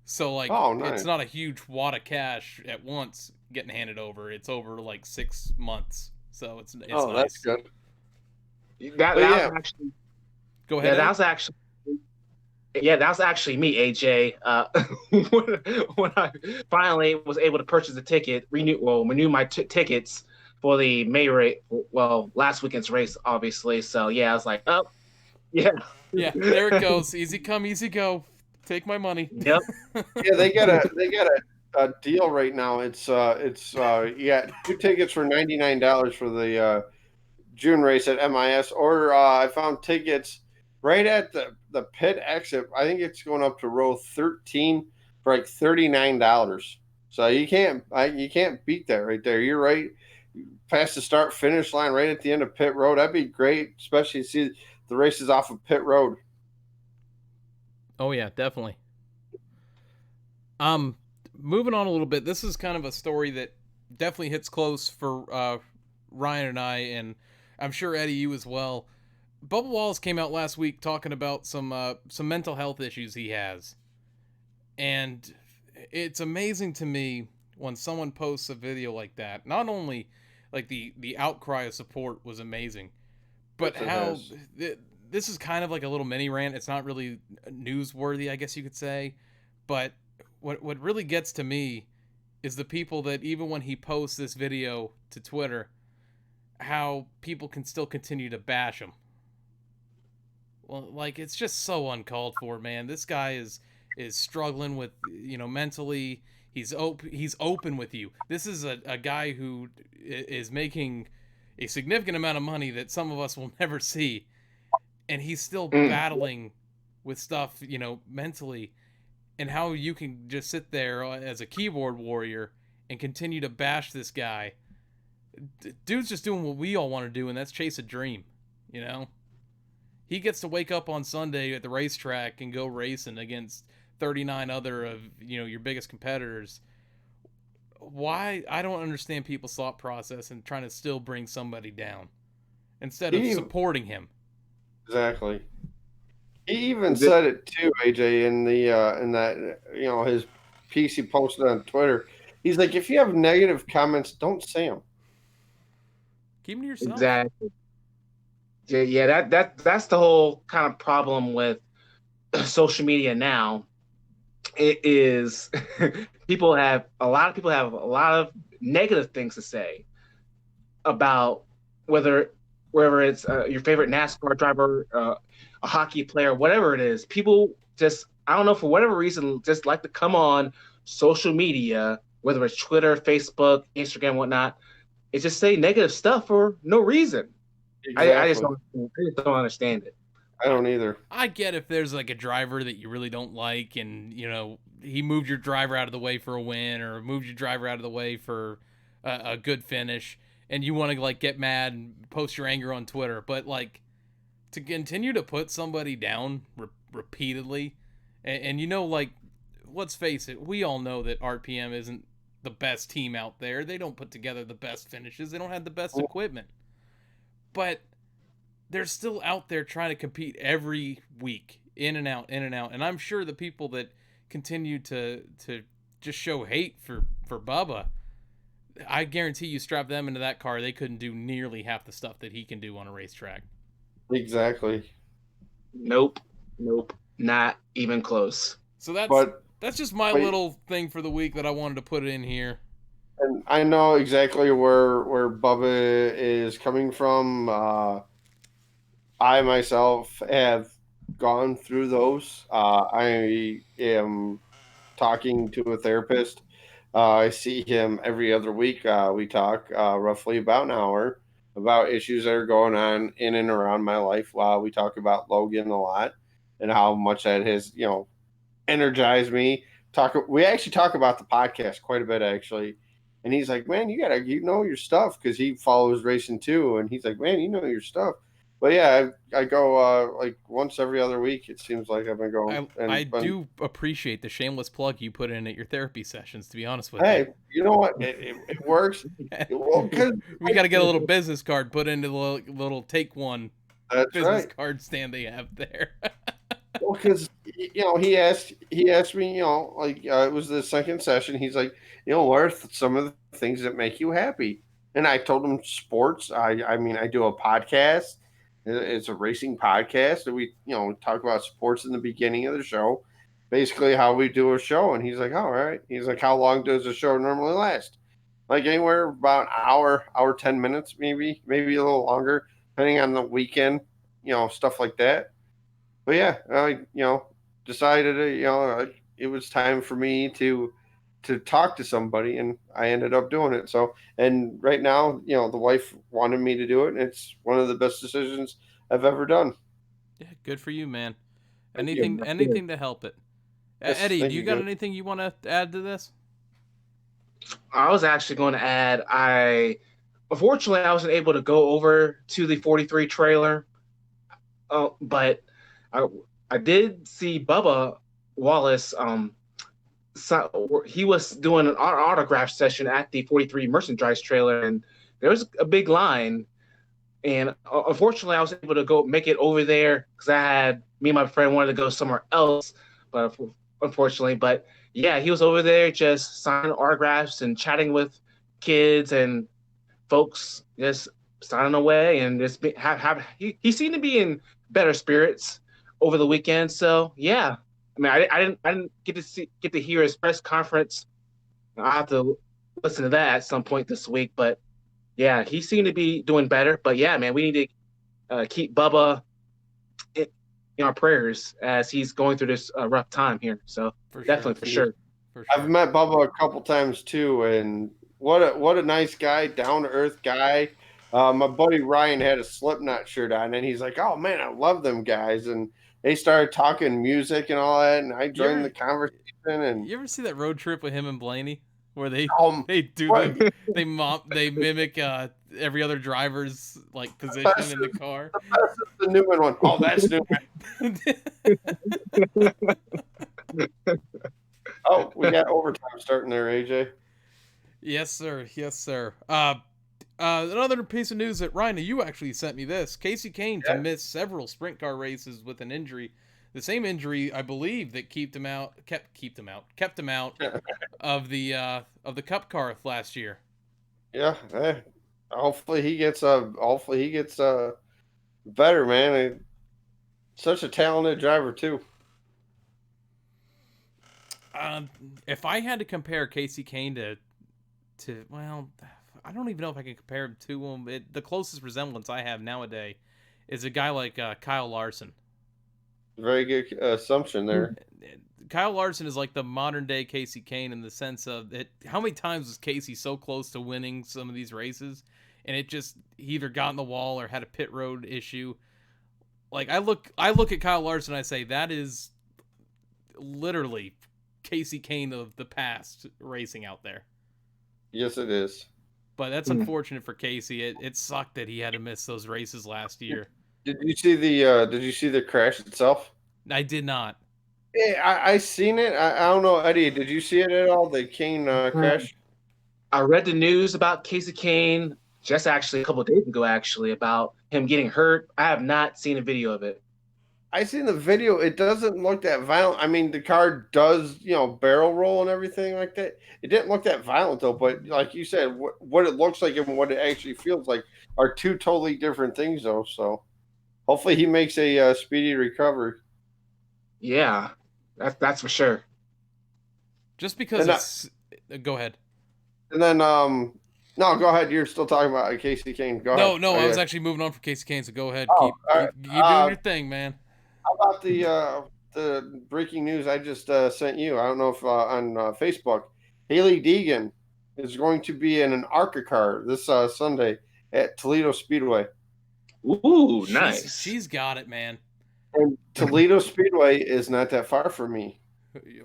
So, like, nice. It's not a huge wad of cash at once getting handed over. It's over, like, 6 months. So, it's nice. That's good. That was actually... Go ahead. That was actually me, AJ. When I finally was able to purchase a ticket, renew my tickets for the May race. Well, last weekend's race, obviously. So yeah, I was like, oh, yeah, yeah. There it goes. Easy come, easy go. Take my money. Yep. Yeah, they got a deal right now. It's 2 tickets for $99 for the June race at MIS, or I found tickets right at the pit exit. I think it's going up to row 13 for like $39. So you can't beat that right there. You're right past the start finish line, right at the end of pit road. That'd be great, especially to see the races off of pit road. Oh yeah, definitely. Moving on a little bit. This is kind of a story that definitely hits close for Ryan and I, and I'm sure Eddie, you as well. Bubba Wallace came out last week talking about some mental health issues he has, and it's amazing to me when someone posts a video like that. Not only like the outcry of support was amazing, but Yes, it how has. this is kind of like a little mini rant. It's not really newsworthy, I guess you could say, but what really gets to me is the people that even when he posts this video to Twitter, how people can still continue to bash him. Well, like it's just so uncalled for, man. This guy is struggling with, mentally. He's open with you. This is a guy who is making a significant amount of money that some of us will never see, and he's still battling with stuff, mentally, and how you can just sit there as a keyboard warrior and continue to bash this guy. Dude's just doing what we all want to do, and that's chase a dream, you know? He gets to wake up on Sunday at the racetrack and go racing against 39 other of, your biggest competitors. Why? I don't understand people's thought process and trying to still bring somebody down instead of supporting him. Exactly. He even said it too, AJ, in that his piece he posted on Twitter. He's like, if you have negative comments, don't say them. Keep them to yourself. Exactly. Yeah, that's the whole kind of problem with social media now. It is a lot of people have a lot of negative things to say about whether it's your favorite NASCAR driver, a hockey player, whatever it is. People just, I don't know, for whatever reason, just like to come on social media, whether it's Twitter, Facebook, Instagram, whatnot, and just say negative stuff for no reason. Exactly. I just don't understand it. I don't either. I get if there's like a driver that you really don't like, and he moved your driver out of the way for a win, or moved your driver out of the way for a good finish, and you want to like get mad and post your anger on Twitter. But like to continue to put somebody down repeatedly, and like, let's face it, we all know that RPM isn't the best team out there. They don't put together the best finishes. They don't have the best equipment. But they're still out there trying to compete every week, in and out. And I'm sure the people that continue to just show hate for Bubba, I guarantee you strap them into that car, they couldn't do nearly half the stuff that he can do on a racetrack. Exactly. Nope. Not even close. So that's just my little thing for the week that I wanted to put in here. And I know exactly where Bubba is coming from. I myself have gone through those. I am talking to a therapist. I see him every other week. We talk roughly about an hour about issues that are going on in and around my life. We talk about Logan a lot and how much that has, energized me. We actually talk about the podcast quite a bit, actually. And he's like, man, you gotta, your stuff, because he follows racing too. And he's like, man, your stuff. But yeah, I go like once every other week. It seems like I've been going. I do appreciate the shameless plug you put in at your therapy sessions. To be honest with you, you know what? It works. Well, we got to get a little business card put into the little Take One business card stand they have there. Well, because he asked me, it was the second session. He's like, what are some of the things that make you happy? And I told him sports. I mean, I do a podcast. It's a racing podcast that we, talk about sports in the beginning of the show, basically how we do a show. And he's like, all right. He's like, how long does a show normally last? Like anywhere about an hour, 10 minutes, maybe a little longer, depending on the weekend, stuff like that. But yeah, I, decided, it was time for me to talk to somebody, and I ended up doing it. So, and right now, the wife wanted me to do it, and it's one of the best decisions I've ever done. Yeah, good for you, man. Anything to help it. Yes, Eddie, do you got anything you want to add to this? I was actually going to add, unfortunately, I wasn't able to go over to the 43 trailer, but I did see Bubba Wallace he was doing an autograph session at the 43 Merchandise trailer, and there was a big line. And unfortunately, I was able to go make it over there because me and my friend wanted to go somewhere else, but unfortunately, but yeah, he was over there just signing autographs and chatting with kids and folks, just signing away, and just he seemed to be in better spirits over the weekend. So yeah, I mean, I didn't get to hear his press conference. I have to listen to that at some point this week, but yeah, he seemed to be doing better. But yeah, man, we need to keep Bubba in our prayers as he's going through this rough time here. So definitely, for sure. I've met Bubba a couple times too, and what a nice guy, down to earth guy. My buddy Ryan had a Slipknot shirt on, and he's like, "Oh man, I love them guys." And they started talking music and all that, and I joined the conversation. And you ever see that road trip with him and Blaney, where they mimic every other driver's like position in the car? That's the Newman one. Oh, that's Newman. Oh, we got overtime starting there, AJ. Yes, sir. Yes, sir. Another piece of news that Ryan, you actually sent me this. Casey Kane to miss several sprint car races with an injury. The same injury, I believe, that kept him out of the Cup car last year. Yeah. Hopefully he gets better, man. Such a talented driver too. If I had to compare Casey Kane to well, I don't even know if I can compare him to him. The closest resemblance I have nowadays is a guy like Kyle Larson. Very good assumption there. Kyle Larson is like the modern day Casey Kane in the sense of it. How many times was Casey so close to winning some of these races, and he either got in the wall or had a pit road issue. Like I look at Kyle Larson and I say that is literally Casey Kane of the past racing out there. Yes, it is. But that's unfortunate for Casey. It sucked that he had to miss those races last year. Did you see the crash itself? I did not. Yeah, I seen it. I don't know, Eddie. Did you see it at all? The Kane crash. I read the news about Casey Kane just actually a couple of days ago, about him getting hurt. I have not seen a video of it. I seen the video. It doesn't look that violent. I mean, the car does, barrel roll and everything like that. It didn't look that violent though. But like you said, what it looks like and what it actually feels like are two totally different things though. So hopefully he makes a speedy recovery. Yeah, that's for sure. Just because go ahead. And then no, go ahead. You're still talking about Casey Kane. Go ahead. No, I was actually moving on from Casey Kane. So go ahead. Keep doing your thing, man. How about the breaking news I just sent you? I don't know if on Facebook, Haley Deegan is going to be in an ARCA car this Sunday at Toledo Speedway. Ooh, nice. She's got it, man. And Toledo Speedway is not that far from me.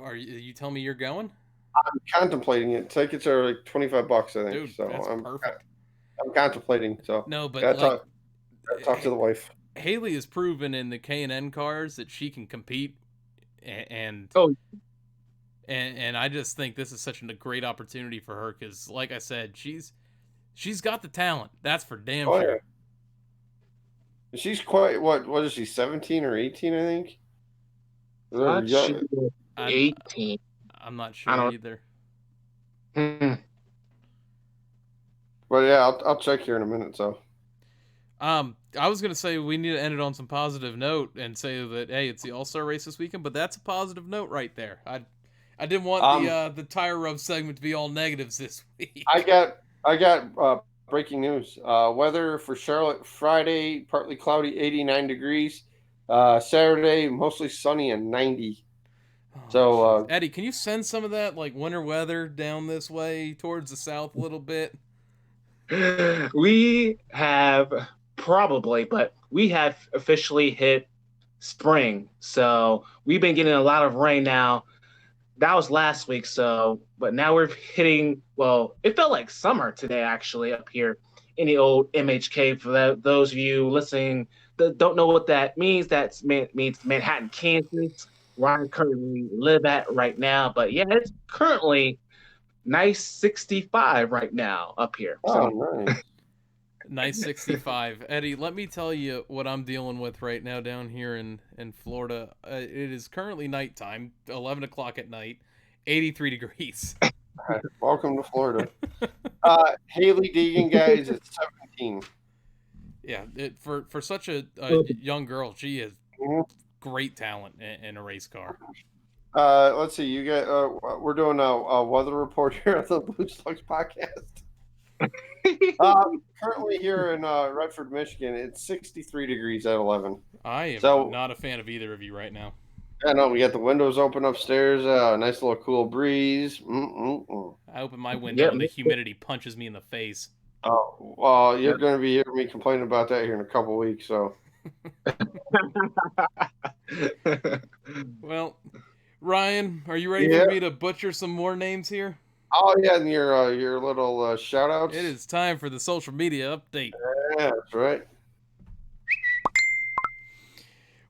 Are you telling me you're going? I'm contemplating it. Tickets are like $25, I think. Dude, so that's perfect. I'm contemplating. So no, but talk to the wife. Haley has proven in the K&N cars that she can compete, and I just think this is such a great opportunity for her because, like I said, she's got the talent. That's for damn sure. Yeah. She's quite what is she? 17 or 18, I think. 18. I'm not sure either. Hmm. But yeah, I'll check here in a minute. So. I was gonna say we need to end it on some positive note and say that hey, it's the All-Star race this weekend, but that's a positive note right there. I didn't want the tire rub segment to be all negatives this week. I got breaking news. Weather for Charlotte Friday, partly cloudy, 89 degrees. Saturday, mostly sunny and 90. So Eddie, can you send some of that like winter weather down this way towards the south a little bit? We have but we have officially hit spring. So we've been getting a lot of rain now. That was last week. But now we're hitting, it felt like summer today, actually, up here in the old MHK. For those of you listening that don't know what that means, means Manhattan, Kansas. where I currently live at right now. But yeah, it's currently nice 65 right now up here. Oh, So nice. Nice 65. Eddie, let me tell you what I'm dealing with right now down here in Florida. It is currently nighttime, 11 o'clock at night, 83 degrees. All right. Welcome to Florida. Haley Deegan, guys, is 17. Yeah, for such a young girl, she has Mhm. great talent in a race car. Let's see. You got. We're doing a weather report here at the Lugs podcast. Currently here in Redford, Michigan, it's 63 degrees at 11. I am So- not a fan of either of you right now. I know we got the windows open upstairs. Nice little cool breeze. I open my window and the Yep. humidity punches me in the face. Oh, well, you're going to be hearing me complaining about that here in a couple weeks. So, Well, Ryan, are you ready Yeah. for me to butcher some more names here? oh yeah, and your little shout outs. It is time for the social media update. Yeah, that's right.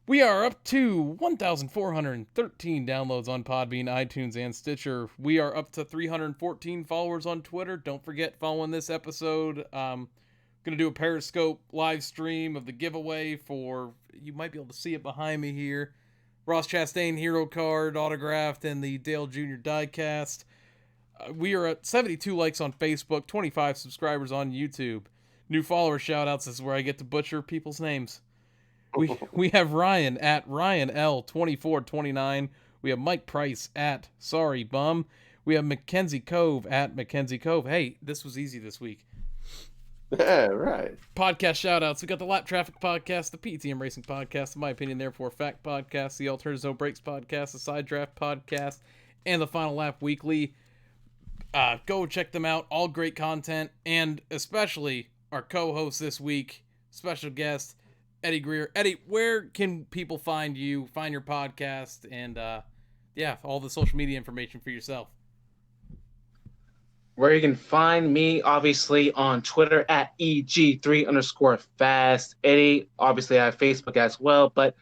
We are up to 1,413 downloads on Podbean, iTunes, and Stitcher. We are up to 314 followers on Twitter. Don't forget, following this episode, going to do a Periscope live stream of the giveaway for, you might be able to see it behind me here, Ross Chastain hero card autographed and the Dale Jr. diecast. We are at 72 likes on Facebook, 25 subscribers on YouTube. New follower shoutouts is where I get to butcher people's names. We have Ryan at RyanL2429. We have Mike Price at Sorry Bum. We have Mackenzie Cove at Mackenzie Cove. Hey, this was easy this week. Yeah, right. Podcast shoutouts. We got the Lap Traffic Podcast, the PTM Racing Podcast, in my opinion, therefore Fact Podcast, the Alternative No Breaks Podcast, the Side Draft Podcast, and the Final Lap Weekly. Go check them out. All great content, and especially our co-host this week, special guest, Eddie Grier. Eddie, where can people find you, find your podcast, and all the social media information for yourself? Where you can find me, obviously, on Twitter at EG3_fast. Eddie, obviously, I have Facebook as well, but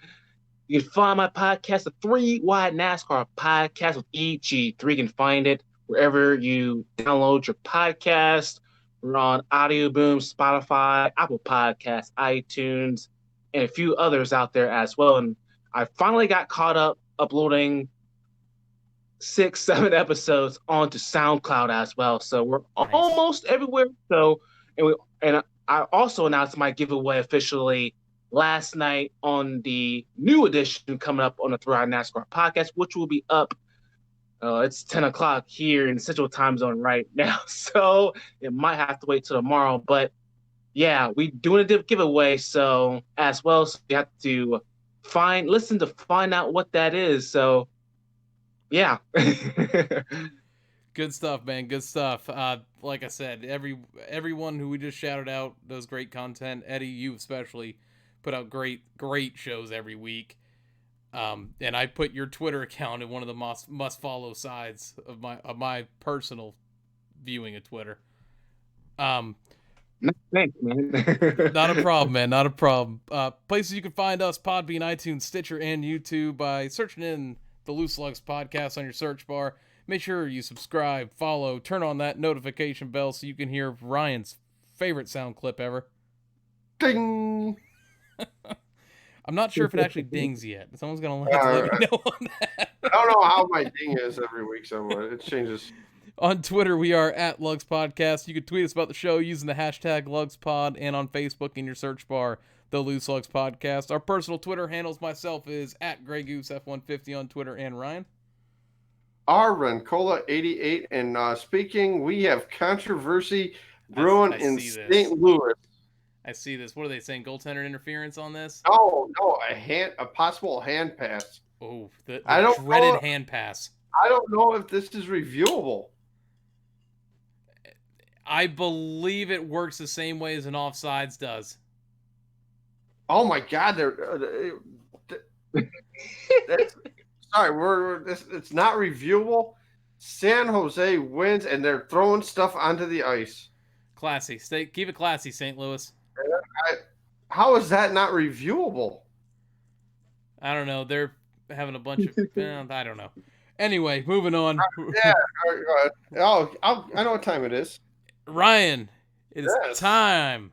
you can find my podcast, the 3 Wide NASCAR Podcast with EG3. You can find it wherever you download your podcast. We're on Audio Boom, Spotify, Apple Podcasts, iTunes, and a few others out there as well. And I finally got caught up uploading 6-7 episodes onto SoundCloud as well. So we're Nice. almost everywhere. So and I also announced my giveaway officially last night on the new edition coming up on the Thrive NASCAR podcast, which will be up. It's 10 o'clock here in Central Time Zone right now, so it might have to wait till tomorrow. But yeah, we doing a giveaway, so as well, so you have to listen to find out what that is. So yeah. Good stuff, man. Good stuff. Like I said, everyone who we just shouted out does great content. Eddie, you especially put out great shows every week. And I put your Twitter account in one of the must follow sides of my personal viewing of Twitter. Thanks, man. Not a problem, man. Not a problem. Places you can find us: Podbean, iTunes, Stitcher, and YouTube by searching in the Loose Lugs podcast on your search bar. Make sure you subscribe, follow, turn on that notification bell so you can hear Ryan's favorite sound clip ever. Ding. I'm not sure if it actually dings yet. Someone's gonna have to let me know on that. I don't know how my ding is every week somewhere. It changes. On Twitter, we are at Lugs Podcast. You can tweet us about the show using the hashtag LugsPod, and on Facebook in your search bar, the Loose Lugs Podcast. Our personal Twitter handles myself is at Grey Goose F150 on Twitter, and Ryan. R Rencola 88, and speaking, we have controversy brewing in St. Louis. I see this. What are they saying? Goaltender interference on this? No, a possible hand pass. Oh, the I don't dreaded know. hand pass. I don't know if this is reviewable. I believe it works the same way as an offsides does. Oh my God, it's not reviewable. San Jose wins, and they're throwing stuff onto the ice. Classy. Keep it classy, St. Louis. How is that not reviewable? I don't know. having a bunch of I don't know. Anyway, moving on. Yeah. All right, go ahead. I know what time it is. Ryan, it is Yes. time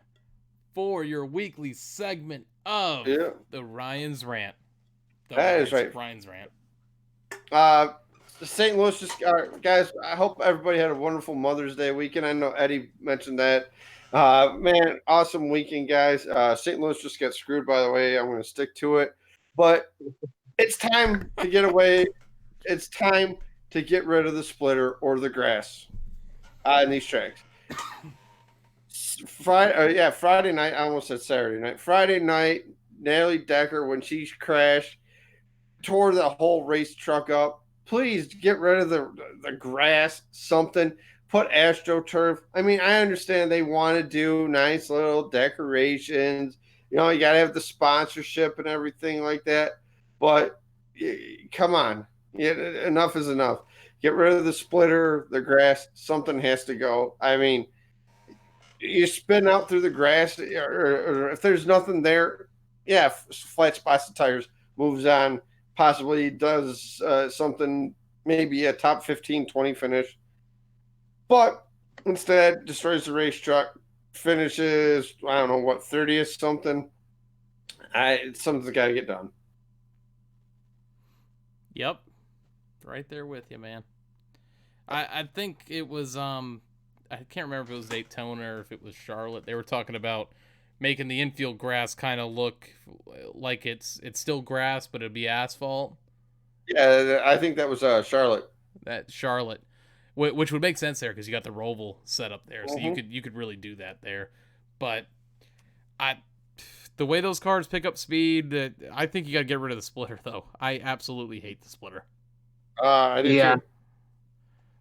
for your weekly segment of Yeah. the Ryan's Rant. That is right. Ryan's Rant. St. Louis just guys. I hope everybody had a wonderful Mother's Day weekend. I know Eddie mentioned that. Man, awesome weekend, guys. St. Louis just got screwed, by the way. I'm going to stick to it, but it's time to get away. It's time to get rid of the splitter or the grass in these tracks. Friday night. I almost said Saturday night. Friday night, Natalie Decker, when she crashed, tore the whole race truck up. Please get rid of the grass, something. Put AstroTurf. I mean, I understand they want to do nice little decorations. You know, you got to have the sponsorship and everything like that. But come on. Yeah, enough is enough. Get rid of the splitter, the grass. Something has to go. I mean, you spin out through the grass, or if there's nothing there, yeah, flat spots the tires, moves on, possibly does something, maybe a top 15, 20 finish. But instead, destroys the race truck, finishes, I don't know, what, 30th something. Something's got to get done. Yep. Right there with you, man. I think it was I can't remember if it was Daytona or if it was Charlotte. They were talking about making the infield grass kind of look like it's still grass, but it'd be asphalt. Yeah, I think that was Charlotte. That Charlotte, which would make sense there because you got the Roval set up there, so you could really do that there. But the way those cars pick up speed, I think you got to get rid of the splitter, though. I absolutely hate the splitter. I do too.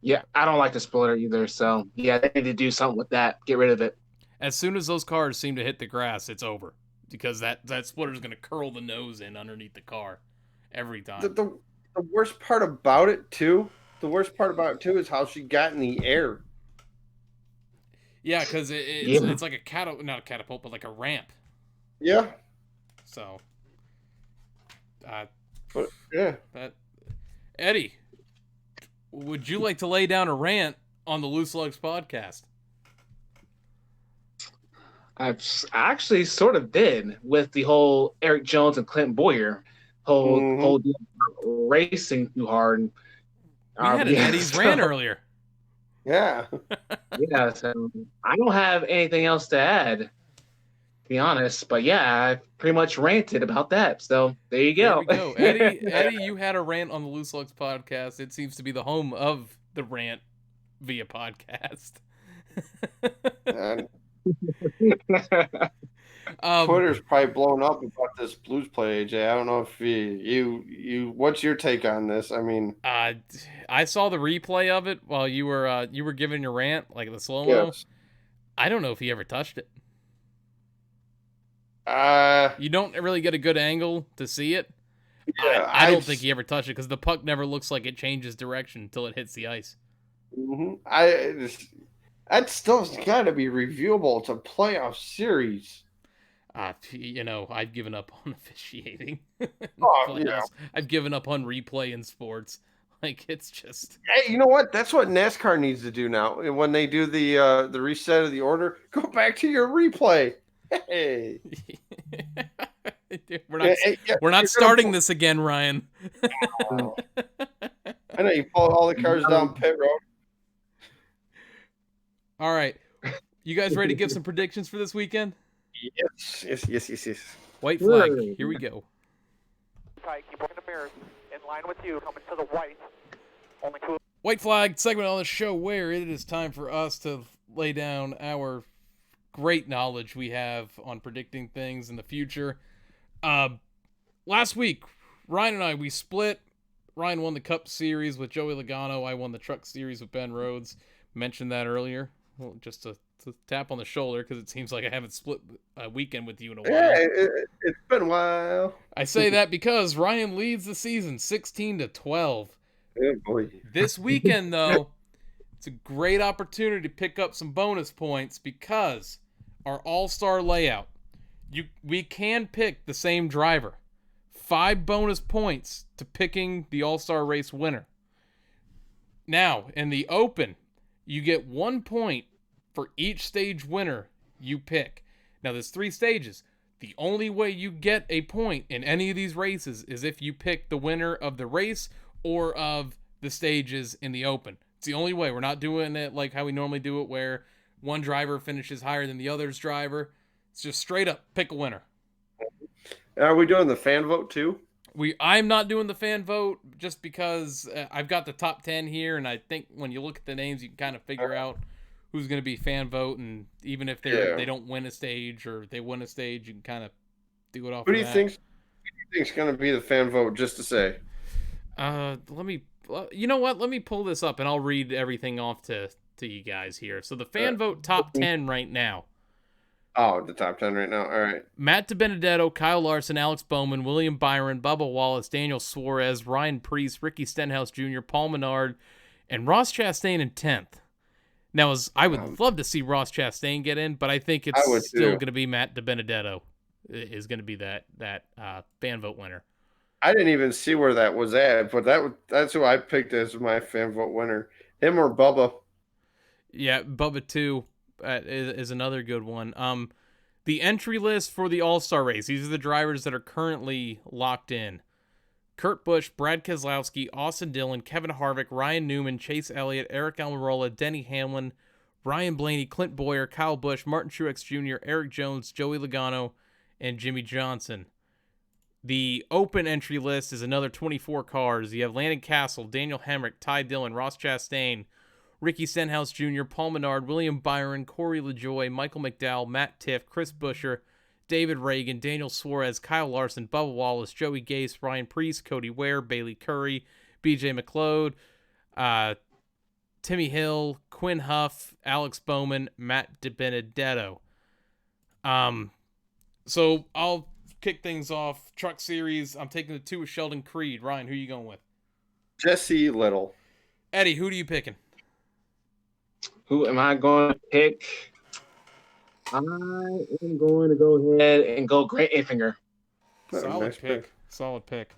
Yeah, I don't like the splitter either. So yeah, they need to do something with that. Get rid of it. As soon as those cars seem to hit the grass, it's over because that splitter is going to curl the nose in underneath the car every time. The worst part about it too. The worst part about it too is how she got in the air. Yeah, because it's like not a catapult, but like a ramp. Yeah. So, But, yeah. Eddie, would you like to lay down a rant on the Loose Lugs podcast? I actually sort of did with the whole Eric Jones and Clint Boyer whole deal racing too hard. We had an Eddie's rant earlier. Yeah. Yeah, so I don't have anything else to add, to be honest. But yeah, I pretty much ranted about that. So there you go. There we go. Eddie, you had a rant on the Loose Lugs podcast. It seems to be the home of the rant via podcast. Twitter's probably blown up about this Blues play, AJ. I don't know if you what's your take on this? I mean, I saw the replay of it while you were giving your rant, like the slow-mo. yes. I don't know if he ever touched it. Yeah, You don't really get a good angle to see it. I don't think he ever touched it because the puck never looks like it changes direction until it hits the ice. That's still got to be reviewable. It's a playoff series. I've given up on officiating. Oh, yeah. I've given up on replay in sports. Like, it's just... Hey, you know what? That's what NASCAR needs to do now. When they do the reset of the order, go back to your replay. Hey. We're not starting this again, Ryan. I know you pull all the cars down pit road. All right. You guys ready to give some predictions for this weekend? Yes. White flag. Here we go. Tight, keep working the mirrors. In line with you, coming to the white. Only two. White flag segment on the show where it is time for us to lay down our great knowledge we have on predicting things in the future. Last week, Ryan and I, we split. Ryan won the Cup Series with Joey Logano. I won the Truck Series with Ben Rhodes. Mentioned that earlier. Well, just to tap on the shoulder because it seems like I haven't split a weekend with you in a while. Yeah, it's been a while. I say that because Ryan leads the season 16-12. Yeah, boy. This weekend, though, it's a great opportunity to pick up some bonus points because our all-star layout, we can pick the same driver. 5 bonus points to picking the All-Star Race winner. Now, in the Open, you get 1 point for each stage winner you pick. Now, there's 3 stages. The only way you get a point in any of these races is if you pick the winner of the race or of the stages in the Open. It's the only way. We're not doing it like how we normally do it, where one driver finishes higher than the other's driver. It's just straight up pick a winner. Are we doing the fan vote too? I'm not doing the fan vote just because I've got the top 10 here, and I think when you look at the names, you can kind of figure out who's going to be fan vote, and even if they don't win a stage or they win a stage, you can kind of do it off. Who do you think's going to be the fan vote? Just to say, you know what? Let me pull this up and I'll read everything off to you guys here. So the fan vote top 10 right now. Oh, the top 10 right now. All right. Matt DiBenedetto, Kyle Larson, Alex Bowman, William Byron, Bubba Wallace, Daniel Suarez, Ryan Preece, Ricky Stenhouse Jr., Paul Menard, and Ross Chastain in 10th. Now, I would love to see Ross Chastain get in, but I think it's still going to be Matt DiBenedetto is going to be that fan vote winner. I didn't even see where that was at, but that's who I picked as my fan vote winner. Him or Bubba. Yeah, Bubba too is another good one. The entry list for the All-Star race. These are the drivers that are currently locked in. Kurt Busch, Brad Keselowski, Austin Dillon, Kevin Harvick, Ryan Newman, Chase Elliott, Eric Almirola, Denny Hamlin, Ryan Blaney, Clint Boyer, Kyle Busch, Martin Truex Jr., Eric Jones, Joey Logano, and Jimmy Johnson. The Open entry list is another 24 cars. You have Landon Castle, Daniel Hemrick, Ty Dillon, Ross Chastain, Ricky Stenhouse Jr., Paul Menard, William Byron, Corey LaJoie, Michael McDowell, Matt Tiff, Chris Buescher, David Reagan, Daniel Suarez, Kyle Larson, Bubba Wallace, Joey Gase, Ryan Preece, Cody Ware, Bailey Curry, BJ McLeod, Timmy Hill, Quinn Huff, Alex Bowman, Matt DiBenedetto. So I'll kick things off. Truck Series, I'm taking the 2 with Sheldon Creed. Ryan, who are you going with? Jesse Little. Eddie, who are you picking? Who am I going to pick? I am going to go ahead and go Grant Enfinger. Solid pick.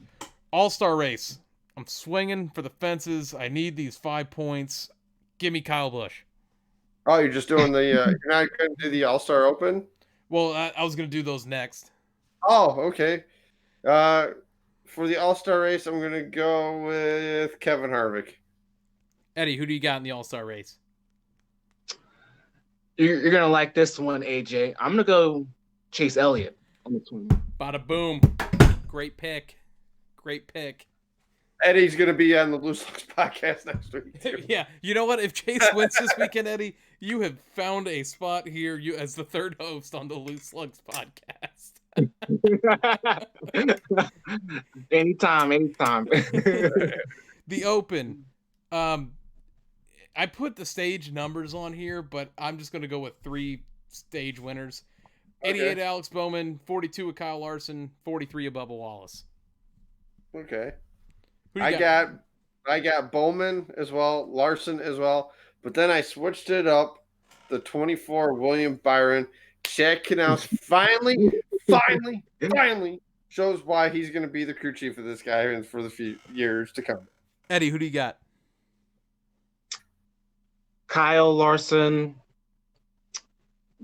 All-Star race. I'm swinging for the fences. I need these 5 points. Give me Kyle Busch. Oh, you're just doing the you're not going to do the All-Star Open? Well, I was going to do those next. Oh, okay. For the All-Star race, I'm going to go with Kevin Harvick. Eddie, who do you got in the All-Star race? You're going to like this one, AJ. I'm going to go Chase Elliott on this one. Bada boom. Great pick. Eddie's going to be on the Loose Lugs podcast next week, too. Yeah. You know what? If Chase wins this weekend, Eddie, you have found a spot here as the third host on the Loose Lugs podcast. Anytime. The Open. I put the stage numbers on here, but I'm just going to go with 3 stage winners. 88 Alex Bowman, 42 with Kyle Larson, 43 of Bubba Wallace. Okay. I got Bowman as well, Larson as well, but then I switched it up. The 24 William Byron, Chad Knaus finally shows why he's going to be the crew chief of this guy and for the few years to come. Eddie, who do you got? Kyle Larson,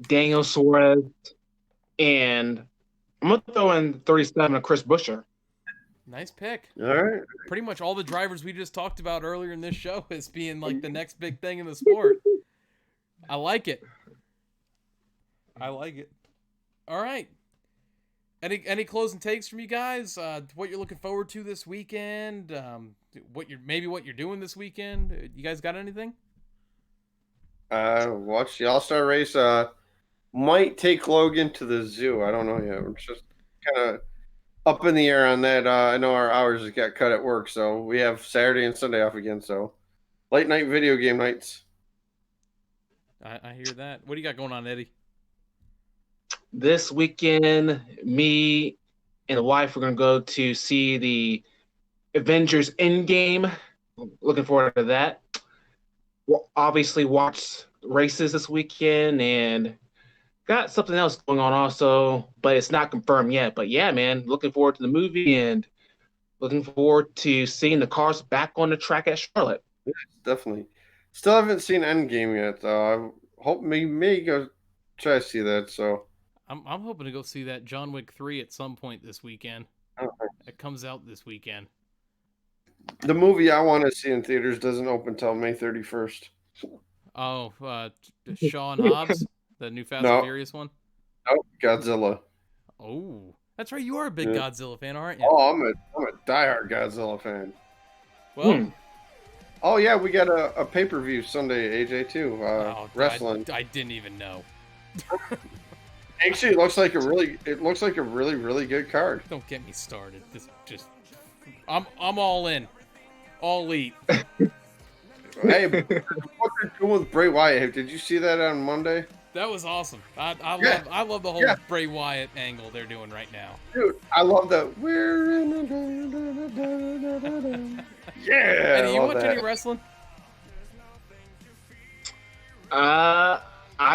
Daniel Suarez, and I'm going to throw in 37 of Chris Buescher. Nice pick. All right. Pretty much all the drivers we just talked about earlier in this show as being like the next big thing in the sport. I like it. All right. Any closing takes from you guys? What you're looking forward to this weekend? What you're doing this weekend? You guys got anything? Watch the All-Star race. Might take Logan to the zoo. I don't know yet. We're just kind of up in the air on that. I know our hours just got cut at work, so we have Saturday and Sunday off again. So late night video game nights. I hear that. What do you got going on, Eddie? This weekend, me and the wife are going to go to see the Avengers Endgame. Looking forward to that. We'll obviously watch races this weekend and got something else going on also, but it's not confirmed yet. But yeah, man, looking forward to the movie and looking forward to seeing the cars back on the track at Charlotte. Definitely. Still haven't seen Endgame yet, though. I hope may go try to see that. So I'm hoping to go see that John Wick 3 at some point this weekend. It comes out this weekend. the movie I want to see in theaters doesn't open till May 31st. Oh, Shaw and Hobbs, the new Fast No. and Furious one. Nope, Godzilla. Oh, that's right. You are a big Yeah. Godzilla fan, aren't you? Oh, I'm a diehard Godzilla fan. Well, Oh yeah, we got a pay-per-view Sunday, AJ too. Wrestling. I didn't even know. Actually, it looks like a really good card. Don't get me started. I'm all in. All elite. Hey, what they're doing with Bray Wyatt? Did you see that on Monday? That was awesome. Yeah. I love the whole Yeah. Bray Wyatt angle they're doing right now. Dude, I love the we're in a yeah. Eddie, I you love watch that. any wrestling? I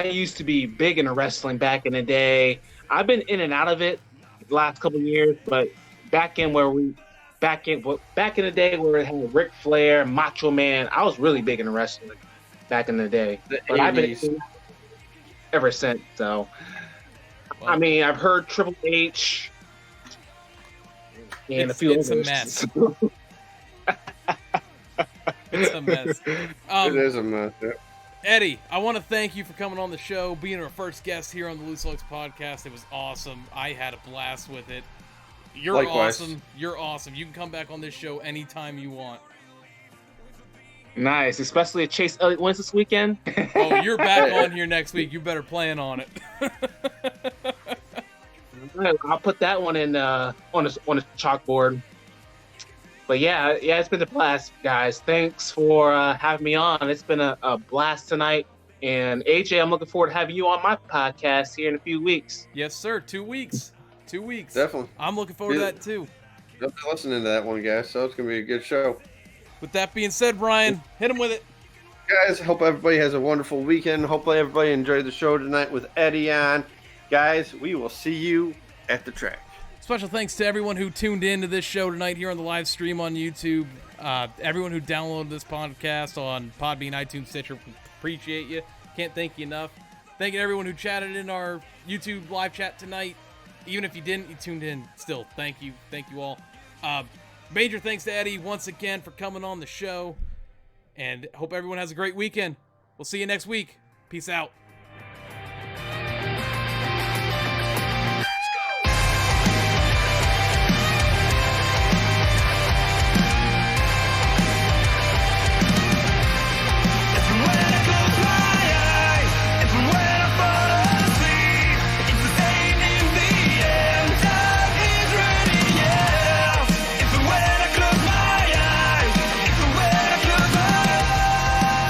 used to be big into wrestling back in the day. I've been in and out of it the last couple of years, but back in the day where it had Ric Flair, Macho Man, I was really big into wrestling back in the day. The But I've been 80s. ever since. So Well, I mean, I've heard Triple H and a few it's a others. mess. It's a mess. It is a mess. Yeah. Eddie, I want to thank you for coming on the show, being our first guest here on the Loose Lugs podcast. It was awesome. I had a blast with it. You're Likewise. awesome. You're awesome. You can come back on this show anytime you want. Nice, especially if Chase Elliott wins this weekend. Oh, you're back on here next week. You better plan on it. I'll put that one in on the chalkboard. But yeah, it's been a blast, guys. Thanks for having me on. It's been a blast tonight. And AJ, I'm looking forward to having you on my podcast here in a few weeks. Yes, sir. 2 weeks. 2 weeks. Definitely. I'm looking forward to that too. You'll be listening to that one, guys. So it's gonna be a good show. With that being said, Brian, hit him with it. Guys, hope everybody has a wonderful weekend. Hopefully everybody enjoyed the show tonight with Eddie on. Guys, we will see you at the track. Special thanks to everyone who tuned in to this show tonight here on the live stream on YouTube. Everyone who downloaded this podcast on Podbean, iTunes, Stitcher, appreciate you. Can't thank you enough. Thank you to everyone who chatted in our YouTube live chat tonight. Even if you didn't, you tuned in. Still, thank you. Thank you all. Major thanks to Eddie once again for coming on the show. And hope everyone has a great weekend. We'll see you next week. Peace out.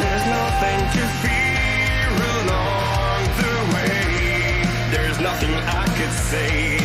There's nothing to fear along the way. There's nothing I could say.